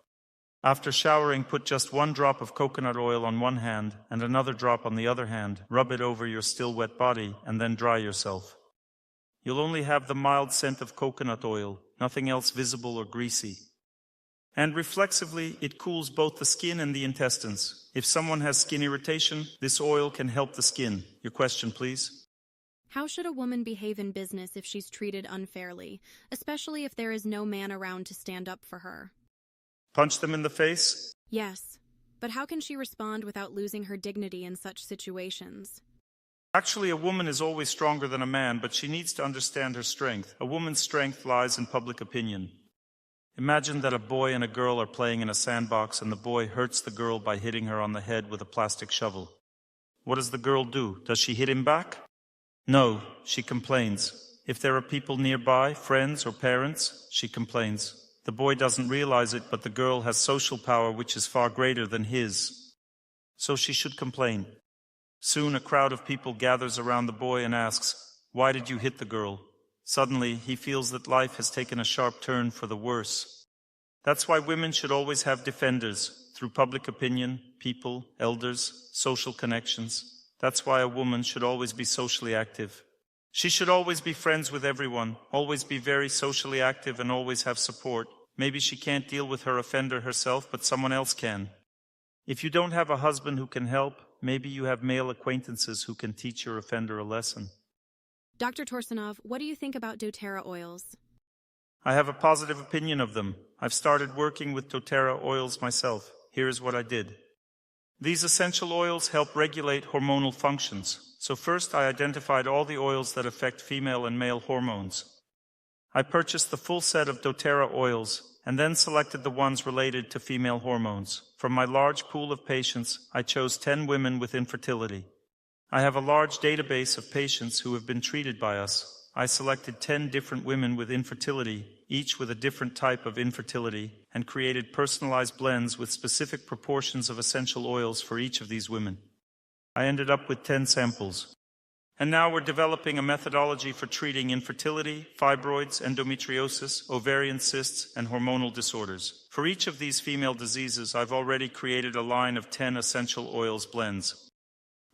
After showering, put just 1 drop of coconut oil on one hand and another drop on the other hand. Rub it over your still wet body and then dry yourself. You'll only have the mild scent of coconut oil, nothing else visible or greasy. And reflexively, it cools both the skin and the intestines. If someone has skin irritation, this oil can help the skin. Your question, please. How should a woman behave in business if she's treated unfairly, especially if there is no man around to stand up for her? Punch them in the face? Yes, but how can she respond without losing her dignity in such situations? Actually, a woman is always stronger than a man, but she needs to understand her strength. A woman's strength lies in public opinion. Imagine that a boy and a girl are playing in a sandbox and the boy hurts the girl by hitting her on the head with a plastic shovel. What does the girl do? Does she hit him back? No, she complains. If there are people nearby, friends or parents, she complains. The boy doesn't realize it, but the girl has social power which is far greater than his. So she should complain. Soon a crowd of people gathers around the boy and asks, "Why did you hit the girl?" Suddenly, he feels that life has taken a sharp turn for the worse. That's why women should always have defenders, through public opinion, people, elders, social connections. That's why a woman should always be socially active. She should always be friends with everyone, always be very socially active and always have support. Maybe she can't deal with her offender herself, but someone else can. If you don't have a husband who can help, maybe you have male acquaintances who can teach your offender a lesson. Dr. Torsunov, what do you think about doTERRA oils? I have a positive opinion of them. I've started working with doTERRA oils myself. Here is what I did. These essential oils help regulate hormonal functions. So first I identified all the oils that affect female and male hormones. I purchased the full set of doTERRA oils and then selected the ones related to female hormones. From my large pool of patients, I chose 10 women with infertility. I have a large database of patients who have been treated by us. I selected 10 different women with infertility, each with a different type of infertility, and created personalized blends with specific proportions of essential oils for each of these women. I ended up with 10 samples. And now we're developing a methodology for treating infertility, fibroids, endometriosis, ovarian cysts, and hormonal disorders. For each of these female diseases, I've already created a line of 10 essential oils blends.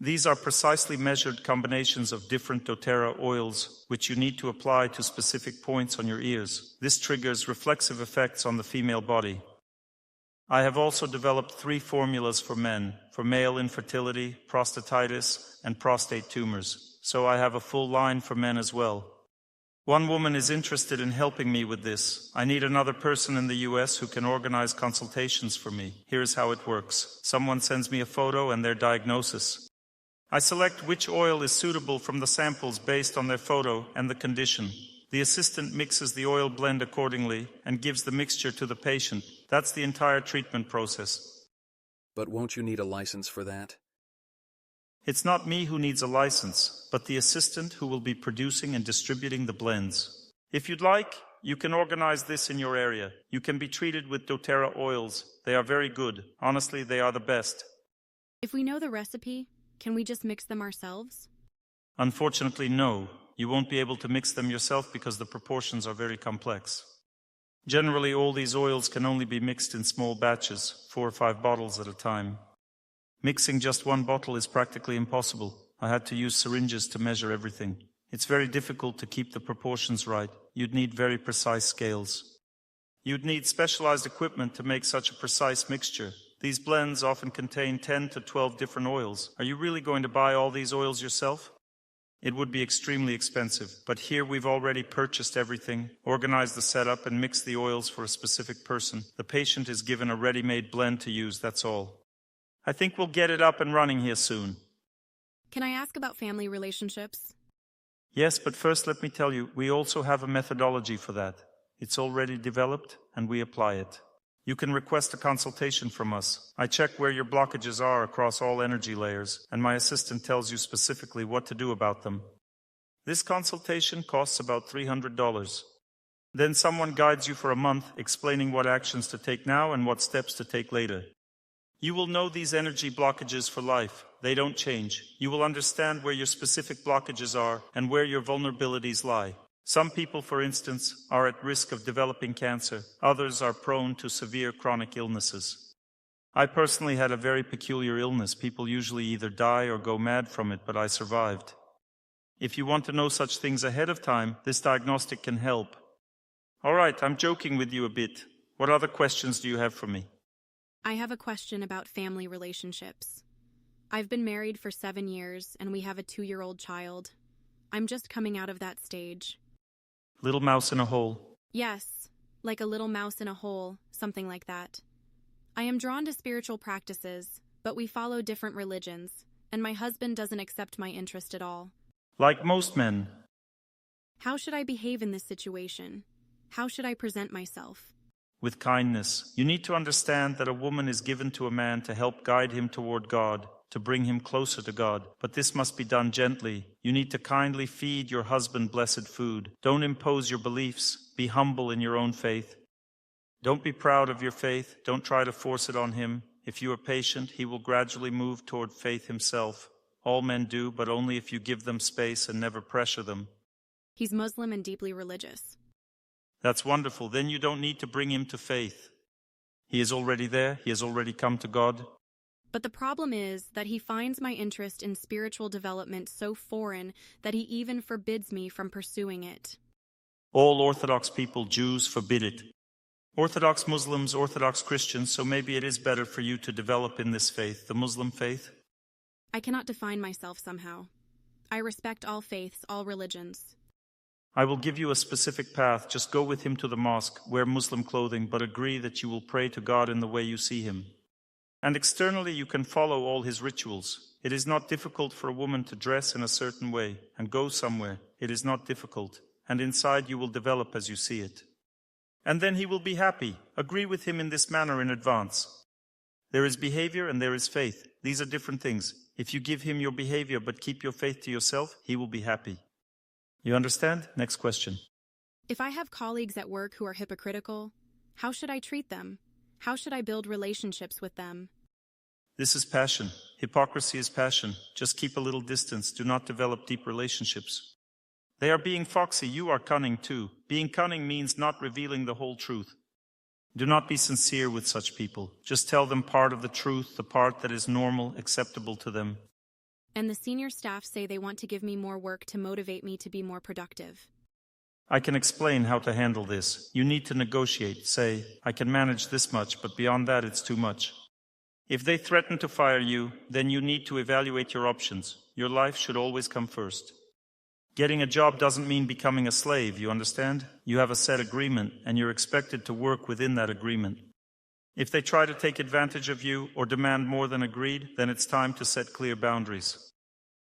These are precisely measured combinations of different doTERRA oils, which you need to apply to specific points on your ears. This triggers reflexive effects on the female body. I have also developed 3 formulas for men, for male infertility, prostatitis, and prostate tumors. So I have a full line for men as well. One woman is interested in helping me with this. I need another person in the US who can organize consultations for me. Here's how it works. Someone sends me a photo and their diagnosis. I select which oil is suitable from the samples based on their photo and the condition. The assistant mixes the oil blend accordingly and gives the mixture to the patient. That's the entire treatment process. But won't you need a license for that? It's not me who needs a license, but the assistant who will be producing and distributing the blends. If you'd like, you can organize this in your area. You can be treated with doTERRA oils. They are very good. Honestly, they are the best. If we know the recipe, can we just mix them ourselves? Unfortunately, no. You won't be able to mix them yourself because the proportions are very complex. Generally, all these oils can only be mixed in small batches, 4 or 5 bottles at a time. Mixing just 1 bottle is practically impossible. I had to use syringes to measure everything. It's very difficult to keep the proportions right. You'd need very precise scales. You'd need specialized equipment to make such a precise mixture. These blends often contain 10 to 12 different oils. Are you really going to buy all these oils yourself? It would be extremely expensive, but here we've already purchased everything, organized the setup, and mixed the oils for a specific person. The patient is given a ready-made blend to use, that's all. I think we'll get it up and running here soon. Can I ask about family relationships? Yes, but first let me tell you, we also have a methodology for that. It's already developed, and we apply it. You can request a consultation from us. I check where your blockages are across all energy layers, and my assistant tells you specifically what to do about them. This consultation costs about $300. Then someone guides you for a month, explaining what actions to take now and what steps to take later. You will know these energy blockages for life. They don't change. You will understand where your specific blockages are and where your vulnerabilities lie. Some people, for instance, are at risk of developing cancer. Others are prone to severe chronic illnesses. I personally had a very peculiar illness. People usually either die or go mad from it, but I survived. If you want to know such things ahead of time, this diagnostic can help. All right, I'm joking with you a bit. What other questions do you have for me? I have a question about family relationships. I've been married for 7 years, and we have a 2-year-old child. I'm just coming out of that stage. Little mouse in a hole. Yes, like a little mouse in a hole, something like that. I am drawn to spiritual practices, but we follow different religions, and my husband doesn't accept my interest at all. Like most men. How should I behave in this situation? How should I present myself? With kindness. You need to understand that a woman is given to a man to help guide him toward God, to bring him closer to God. But this must be done gently. You need to kindly feed your husband blessed food. Don't impose your beliefs. Be humble in your own faith. Don't be proud of your faith. Don't try to force it on him. If you are patient, he will gradually move toward faith himself. All men do, but only if you give them space and never pressure them. He's Muslim and deeply religious. That's wonderful. Then you don't need to bring him to faith. He is already there. He has already come to God. But the problem is that he finds my interest in spiritual development so foreign that he even forbids me from pursuing it. All Orthodox people, Jews, forbid it. Orthodox Muslims, Orthodox Christians, so maybe it is better for you to develop in this faith, the Muslim faith. I cannot define myself somehow. I respect all faiths, all religions. I will give you a specific path. Just go with him to the mosque, wear Muslim clothing, but agree that you will pray to God in the way you see him. And externally you can follow all his rituals. It is not difficult for a woman to dress in a certain way and go somewhere. It is not difficult. And inside you will develop as you see it. And then he will be happy. Agree with him in this manner in advance. There is behavior and there is faith. These are different things. If you give him your behavior but keep your faith to yourself, he will be happy. You understand? Next question. If I have colleagues at work who are hypocritical, how should I treat them? How should I build relationships with them? This is passion. Hypocrisy is passion. Just keep a little distance. Do not develop deep relationships. They are being foxy. You are cunning too. Being cunning means not revealing the whole truth. Do not be sincere with such people. Just tell them part of the truth, the part that is normal, acceptable to them. And the senior staff say they want to give me more work to motivate me to be more productive. I can explain how to handle this. You need to negotiate. Say, I can manage this much, but beyond that it's too much. If they threaten to fire you, then you need to evaluate your options. Your life should always come first. Getting a job doesn't mean becoming a slave, you understand? You have a set agreement, and you're expected to work within that agreement. If they try to take advantage of you or demand more than agreed, then it's time to set clear boundaries.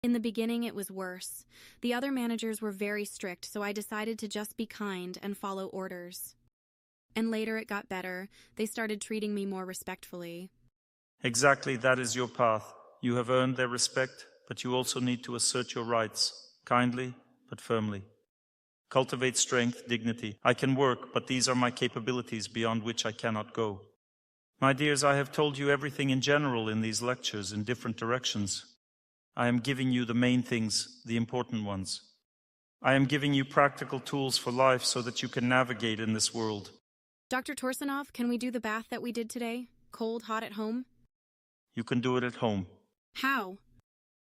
In the beginning, it was worse. The other managers were very strict, so I decided to just be kind and follow orders. And later it got better. They started treating me more respectfully. Exactly, that is your path. You have earned their respect, but you also need to assert your rights, kindly but firmly. Cultivate strength, dignity. I can work, but these are my capabilities beyond which I cannot go. My dears, I have told you everything in general in these lectures in different directions. I am giving you the main things, the important ones. I am giving you practical tools for life so that you can navigate in this world. Dr. Torsunov, can we do the bath that we did today? Cold, hot at home? You can do it at home. How?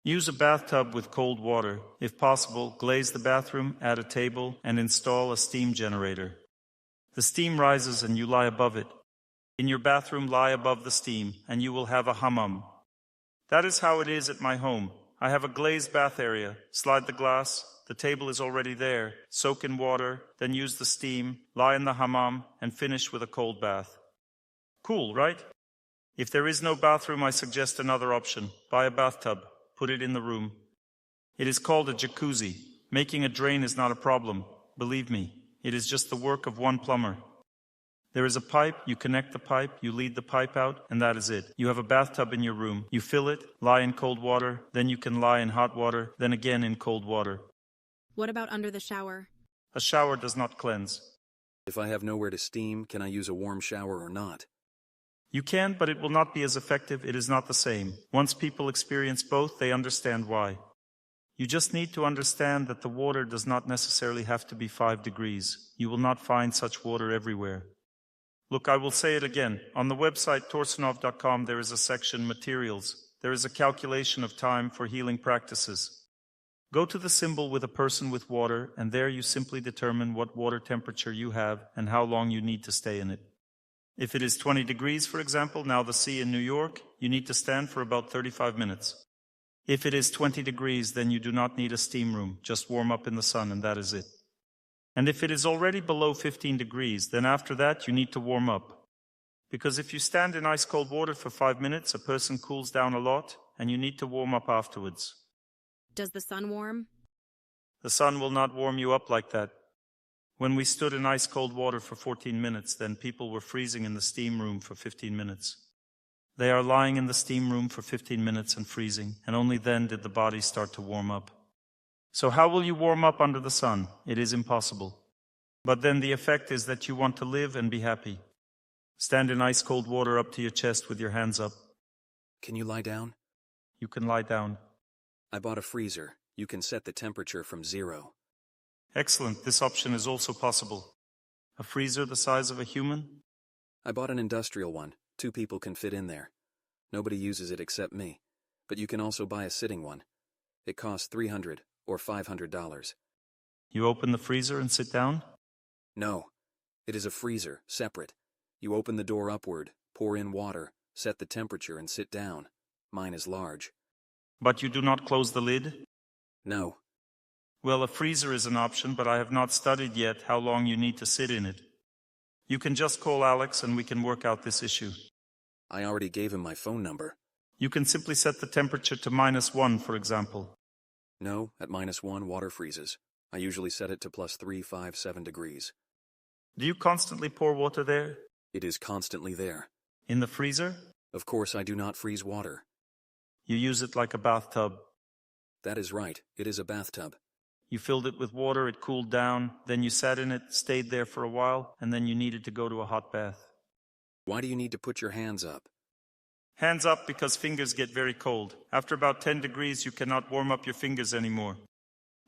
Use a bathtub with cold water. If possible, glaze the bathroom, add a table, and install a steam generator. The steam rises and you lie above it. In your bathroom, lie above the steam, and you will have a hammam. That is how it is at my home. I have a glazed bath area. Slide the glass. The table is already there. Soak in water, then use the steam, lie in the hammam, and finish with a cold bath. Cool, right? If there is no bathroom, I suggest another option. Buy a bathtub. Put it in the room. It is called a jacuzzi. Making a drain is not a problem. Believe me, it is just the work of one plumber. There is a pipe, you connect the pipe, you lead the pipe out, and that is it. You have a bathtub in your room. You fill it, lie in cold water, then you can lie in hot water, then again in cold water. What about under the shower? A shower does not cleanse. If I have nowhere to steam, can I use a warm shower or not? You can, but it will not be as effective. It is not the same. Once people experience both, they understand why. You just need to understand that the water does not necessarily have to be 5 degrees. You will not find such water everywhere. Look, I will say it again. On the website Torsunov.com there is a section Materials. There is a calculation of time for healing practices. Go to the symbol with a person with water, and there you simply determine what water temperature you have and how long you need to stay in it. If it is 20 degrees, for example, now the sea in New York, you need to stand for about 35 minutes. If it is 20 degrees, then you do not need a steam room. Just warm up in the sun, and that is it. And if it is already below 15 degrees, then after that you need to warm up. Because if you stand in ice-cold water for 5 minutes, a person cools down a lot, and you need to warm up afterwards. Does the sun warm? The sun will not warm you up like that. When we stood in ice-cold water for 14 minutes, then people were freezing in the steam room for 15 minutes. They are lying in the steam room for 15 minutes and freezing, and only then did the body start to warm up. So how will you warm up under the sun? It is impossible. But then the effect is that you want to live and be happy. Stand in ice-cold water up to your chest with your hands up. Can you lie down? You can lie down. I bought a freezer. You can set the temperature from 0. Excellent. This option is also possible. A freezer the size of a human? I bought an industrial one. 2 people can fit in there. Nobody uses it except me. But you can also buy a sitting one. It costs $300 or $500. You open the freezer and sit down? No. It is a freezer, separate. You open the door upward, pour in water, set the temperature and sit down. Mine is large. But you do not close the lid? No. Well, a freezer is an option, but I have not studied yet how long you need to sit in it. You can just call Alex and we can work out this issue. I already gave him my phone number. You can simply set the temperature to -1, for example. No, at -1 water freezes. I usually set it to +3, 5, 7 degrees. Do you constantly pour water there? It is constantly there. In the freezer? Of course I do not freeze water. You use it like a bathtub. That is right. It is a bathtub. You filled it with water, it cooled down, then you sat in it, stayed there for a while, and then you needed to go to a hot bath. Why do you need to put your hands up? Hands up because fingers get very cold. After about 10 degrees, you cannot warm up your fingers anymore.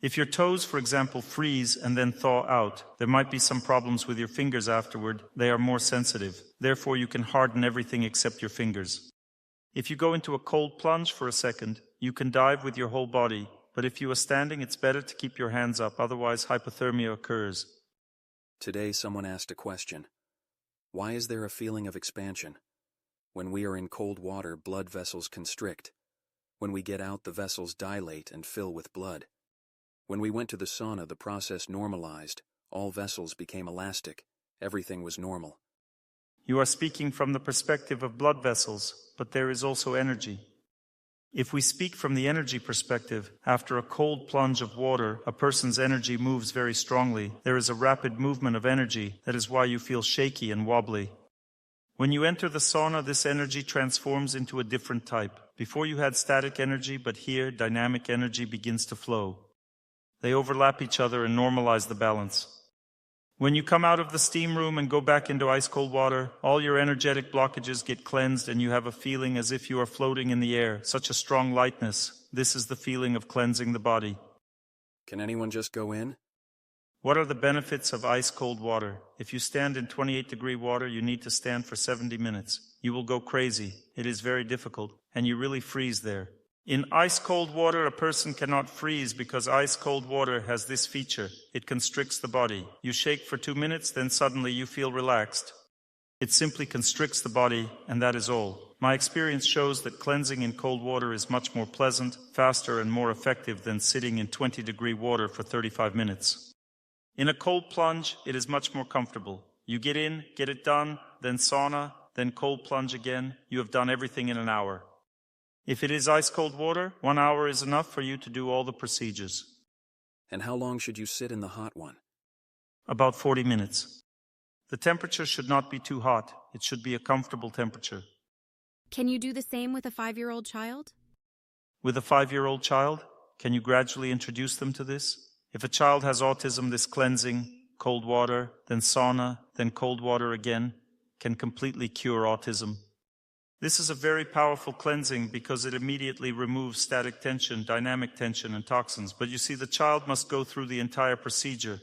If your toes, for example, freeze and then thaw out, there might be some problems with your fingers afterward. They are more sensitive. Therefore, you can harden everything except your fingers. If you go into a cold plunge for a second, you can dive with your whole body. But if you are standing, it's better to keep your hands up, otherwise hypothermia occurs. Today someone asked a question. Why is there a feeling of expansion? When we are in cold water, blood vessels constrict. When we get out, the vessels dilate and fill with blood. When we went to the sauna, the process normalized. All vessels became elastic. Everything was normal. You are speaking from the perspective of blood vessels, but there is also energy. If we speak from the energy perspective, after a cold plunge of water, a person's energy moves very strongly. There is a rapid movement of energy. That is why you feel shaky and wobbly. When you enter the sauna, this energy transforms into a different type. Before you had static energy, but here dynamic energy begins to flow. They overlap each other and normalize the balance. When you come out of the steam room and go back into ice-cold water, all your energetic blockages get cleansed and you have a feeling as if you are floating in the air, such a strong lightness. This is the feeling of cleansing the body. Can anyone just go in? What are the benefits of ice-cold water? If you stand in 28-degree water, you need to stand for 70 minutes. You will go crazy. It is very difficult, and you really freeze there. In ice-cold water, a person cannot freeze because ice-cold water has this feature. It constricts the body. You shake for 2 minutes, then suddenly you feel relaxed. It simply constricts the body, and that is all. My experience shows that cleansing in cold water is much more pleasant, faster, and more effective than sitting in 20-degree water for 35 minutes. In a cold plunge, it is much more comfortable. You get in, get it done, then sauna, then cold plunge again. You have done everything in an hour. If it is ice-cold water, 1 hour is enough for you to do all the procedures. And how long should you sit in the hot one? About 40 minutes. The temperature should not be too hot. It should be a comfortable temperature. Can you do the same with a 5-year-old child? With a 5-year-old child, can you gradually introduce them to this? If a child has autism, this cleansing, cold water, then sauna, then cold water again, can completely cure autism. This is a very powerful cleansing because it immediately removes static tension, dynamic tension, and toxins. But you see, the child must go through the entire procedure.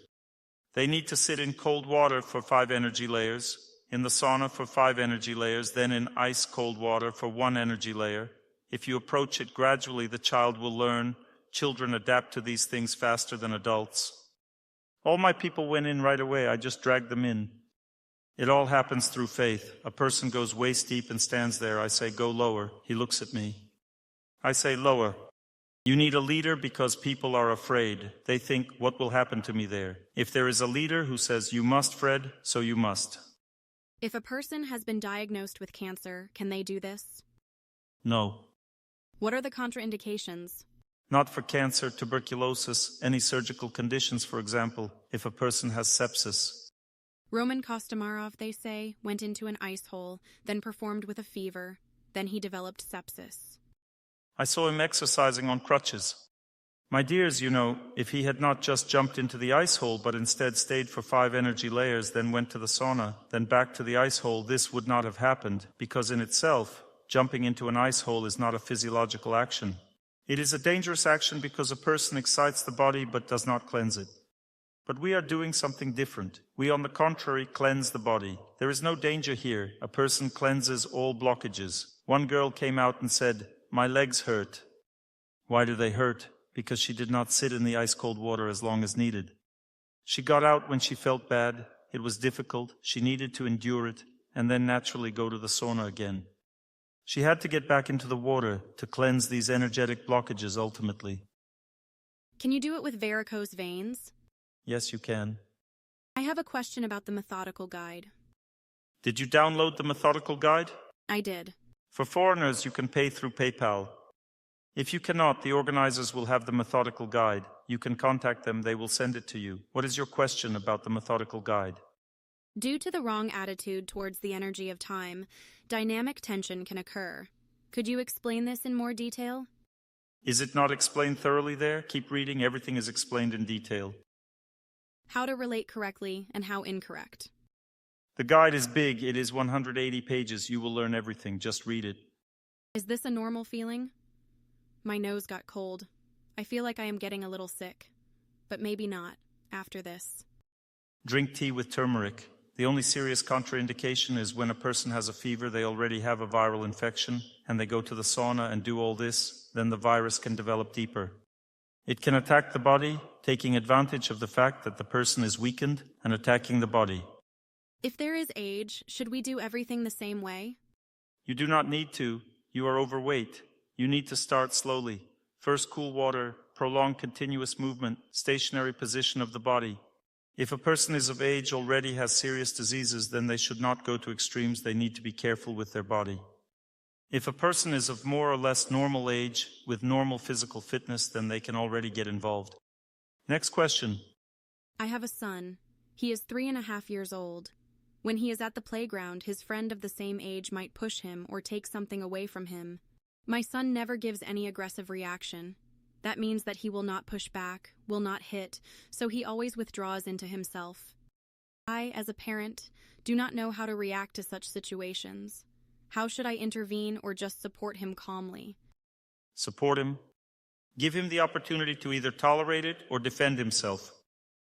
They need to sit in cold water for 5 energy layers, in the sauna for 5 energy layers, then in ice cold water for 1 energy layer. If you approach it gradually, the child will learn. Children adapt to these things faster than adults. All my people went in right away. I just dragged them in. It all happens through faith. A person goes waist deep and stands there. I say, go lower. He looks at me. I say, lower. You need a leader because people are afraid. They think, what will happen to me there? If there is a leader who says, you must, Fred, so you must. If a person has been diagnosed with cancer, can they do this? No. What are the contraindications? Not for cancer, tuberculosis, any surgical conditions, for example, if a person has sepsis. Roman Kostomarov, they say, went into an ice hole, then performed with a fever. Then he developed sepsis. I saw him exercising on crutches. My dears, you know, if he had not just jumped into the ice hole, but instead stayed for 5 energy layers, then went to the sauna, then back to the ice hole, this would not have happened, because in itself, jumping into an ice hole is not a physiological action. It is a dangerous action because a person excites the body but does not cleanse it. But we are doing something different. We, on the contrary, cleanse the body. There is no danger here. A person cleanses all blockages. One girl came out and said, my legs hurt. Why do they hurt? Because she did not sit in the ice-cold water as long as needed. She got out when she felt bad. It was difficult. She needed to endure it, and then naturally go to the sauna again. She had to get back into the water to cleanse these energetic blockages ultimately. Can you do it with varicose veins? Yes, you can. I have a question about the methodical guide. Did you download the methodical guide? I did. For foreigners, you can pay through PayPal. If you cannot, the organizers will have the methodical guide. You can contact them, they will send it to you. What is your question about the methodical guide? Due to the wrong attitude towards the energy of time, dynamic tension can occur. Could you explain this in more detail? Is it not explained thoroughly there? Keep reading, everything is explained in detail. How to relate correctly and how incorrect. The guide is big, it is 180 pages. You will learn everything, just read it. Is this a normal feeling? My nose got cold. I feel like I am getting a little sick, but maybe not after this. Drink tea with turmeric. The only serious contraindication is when a person has a fever, they already have a viral infection, and they go to the sauna and do all this, then the virus can develop deeper. It can attack the body, taking advantage of the fact that the person is weakened and attacking the body. If there is age, should we do everything the same way? You do not need to. You are overweight. You need to start slowly. First cool water, prolonged continuous movement, stationary position of the body. If a person is of age, already has serious diseases, then they should not go to extremes. They need to be careful with their body. If a person is of more or less normal age, with normal physical fitness, then they can already get involved. Next question. I have a son. He is 3.5 years old. When he is at the playground, his friend of the same age might push him or take something away from him. My son never gives any aggressive reaction. That means that he will not push back, will not hit, so he always withdraws into himself. I, as a parent, do not know how to react to such situations. How should I intervene or just support him calmly? Support him. Give him the opportunity to either tolerate it or defend himself.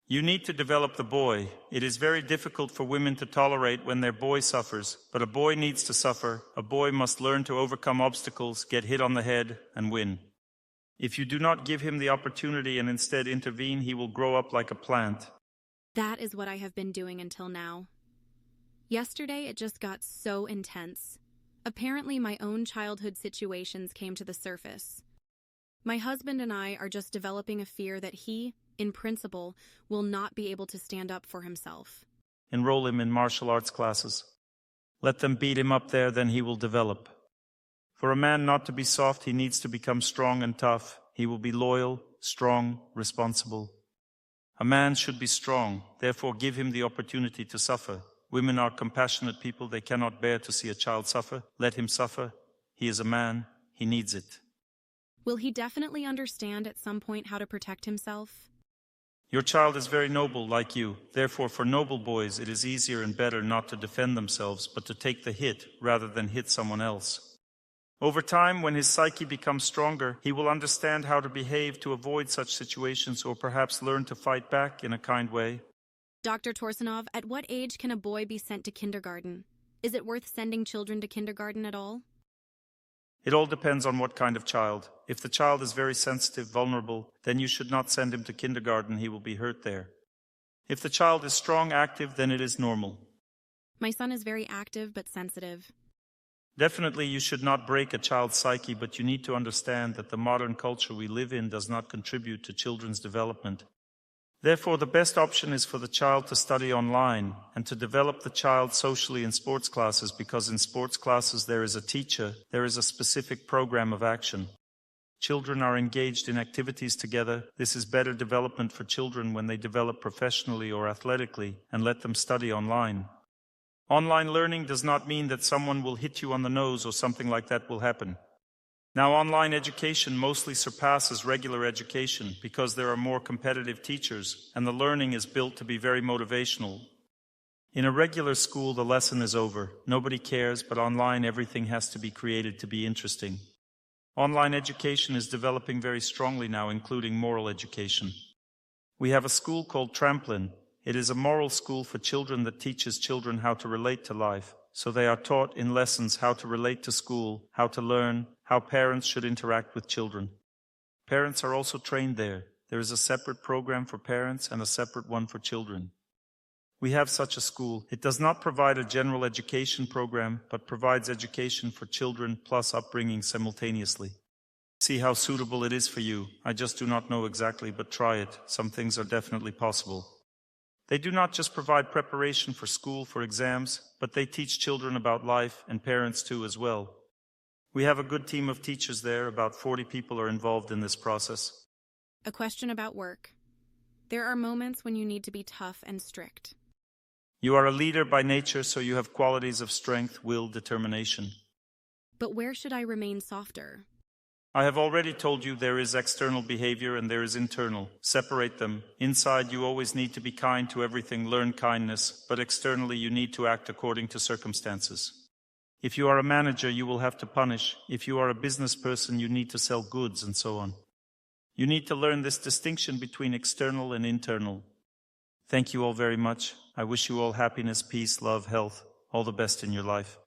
You need to develop the boy. It is very difficult for women to tolerate when their boy suffers, but a boy needs to suffer. A boy must learn to overcome obstacles, get hit on the head, and win. If you do not give him the opportunity and instead intervene, he will grow up like a plant. That is what I have been doing until now. Yesterday, it just got so intense. Apparently, my own childhood situations came to the surface. My husband and I are just developing a fear that he, in principle, will not be able to stand up for himself. Enroll him in martial arts classes. Let them beat him up there, then he will develop. For a man not to be soft, he needs to become strong and tough. He will be loyal, strong, responsible. A man should be strong, therefore give him the opportunity to suffer. Women are compassionate people, they cannot bear to see a child suffer. Let him suffer. He is a man, he needs it. Will he definitely understand at some point how to protect himself? Your child is very noble, like you. Therefore, for noble boys, it is easier and better not to defend themselves, but to take the hit rather than hit someone else. Over time, when his psyche becomes stronger, he will understand how to behave to avoid such situations, or perhaps learn to fight back in a kind way. Dr. Torsunov, at what age can a boy be sent to kindergarten? Is it worth sending children to kindergarten at all? It all depends on what kind of child. If the child is very sensitive, vulnerable, then you should not send him to kindergarten. He will be hurt there. If the child is strong, active, then it is normal. My son is very active but sensitive. Definitely, you should not break a child's psyche, but you need to understand that the modern culture we live in does not contribute to children's development. Therefore, the best option is for the child to study online and to develop the child socially in sports classes, because in sports classes there is a teacher, there is a specific program of action. Children are engaged in activities together. This is better development for children when they develop professionally or athletically, and let them study online. Online learning does not mean that someone will hit you on the nose or something like that will happen. Now, online education mostly surpasses regular education because there are more competitive teachers, and the learning is built to be very motivational. In a regular school, the lesson is over. Nobody cares, but online everything has to be created to be interesting. Online education is developing very strongly now, including moral education. We have a school called Trampoline. It is a moral school for children that teaches children how to relate to life. So they are taught in lessons how to relate to school, how to learn, how parents should interact with children. Parents are also trained there. There is a separate program for parents and a separate one for children. We have such a school. It does not provide a general education program, but provides education for children plus upbringing simultaneously. See how suitable it is for you. I just do not know exactly, but try it. Some things are definitely possible. They do not just provide preparation for school, for exams, but they teach children about life, and parents too as well. We have a good team of teachers there. About 40 people are involved in this process. A question about work. There are moments when you need to be tough and strict. You are a leader by nature, so you have qualities of strength, will, determination. But where should I remain softer? I have already told you there is external behavior and there is internal. Separate them. Inside, you always need to be kind to everything, learn kindness, but externally you need to act according to circumstances. If you are a manager, you will have to punish. If you are a business person, you need to sell goods, and so on. You need to learn this distinction between external and internal. Thank you all very much. I wish you all happiness, peace, love, health, all the best in your life.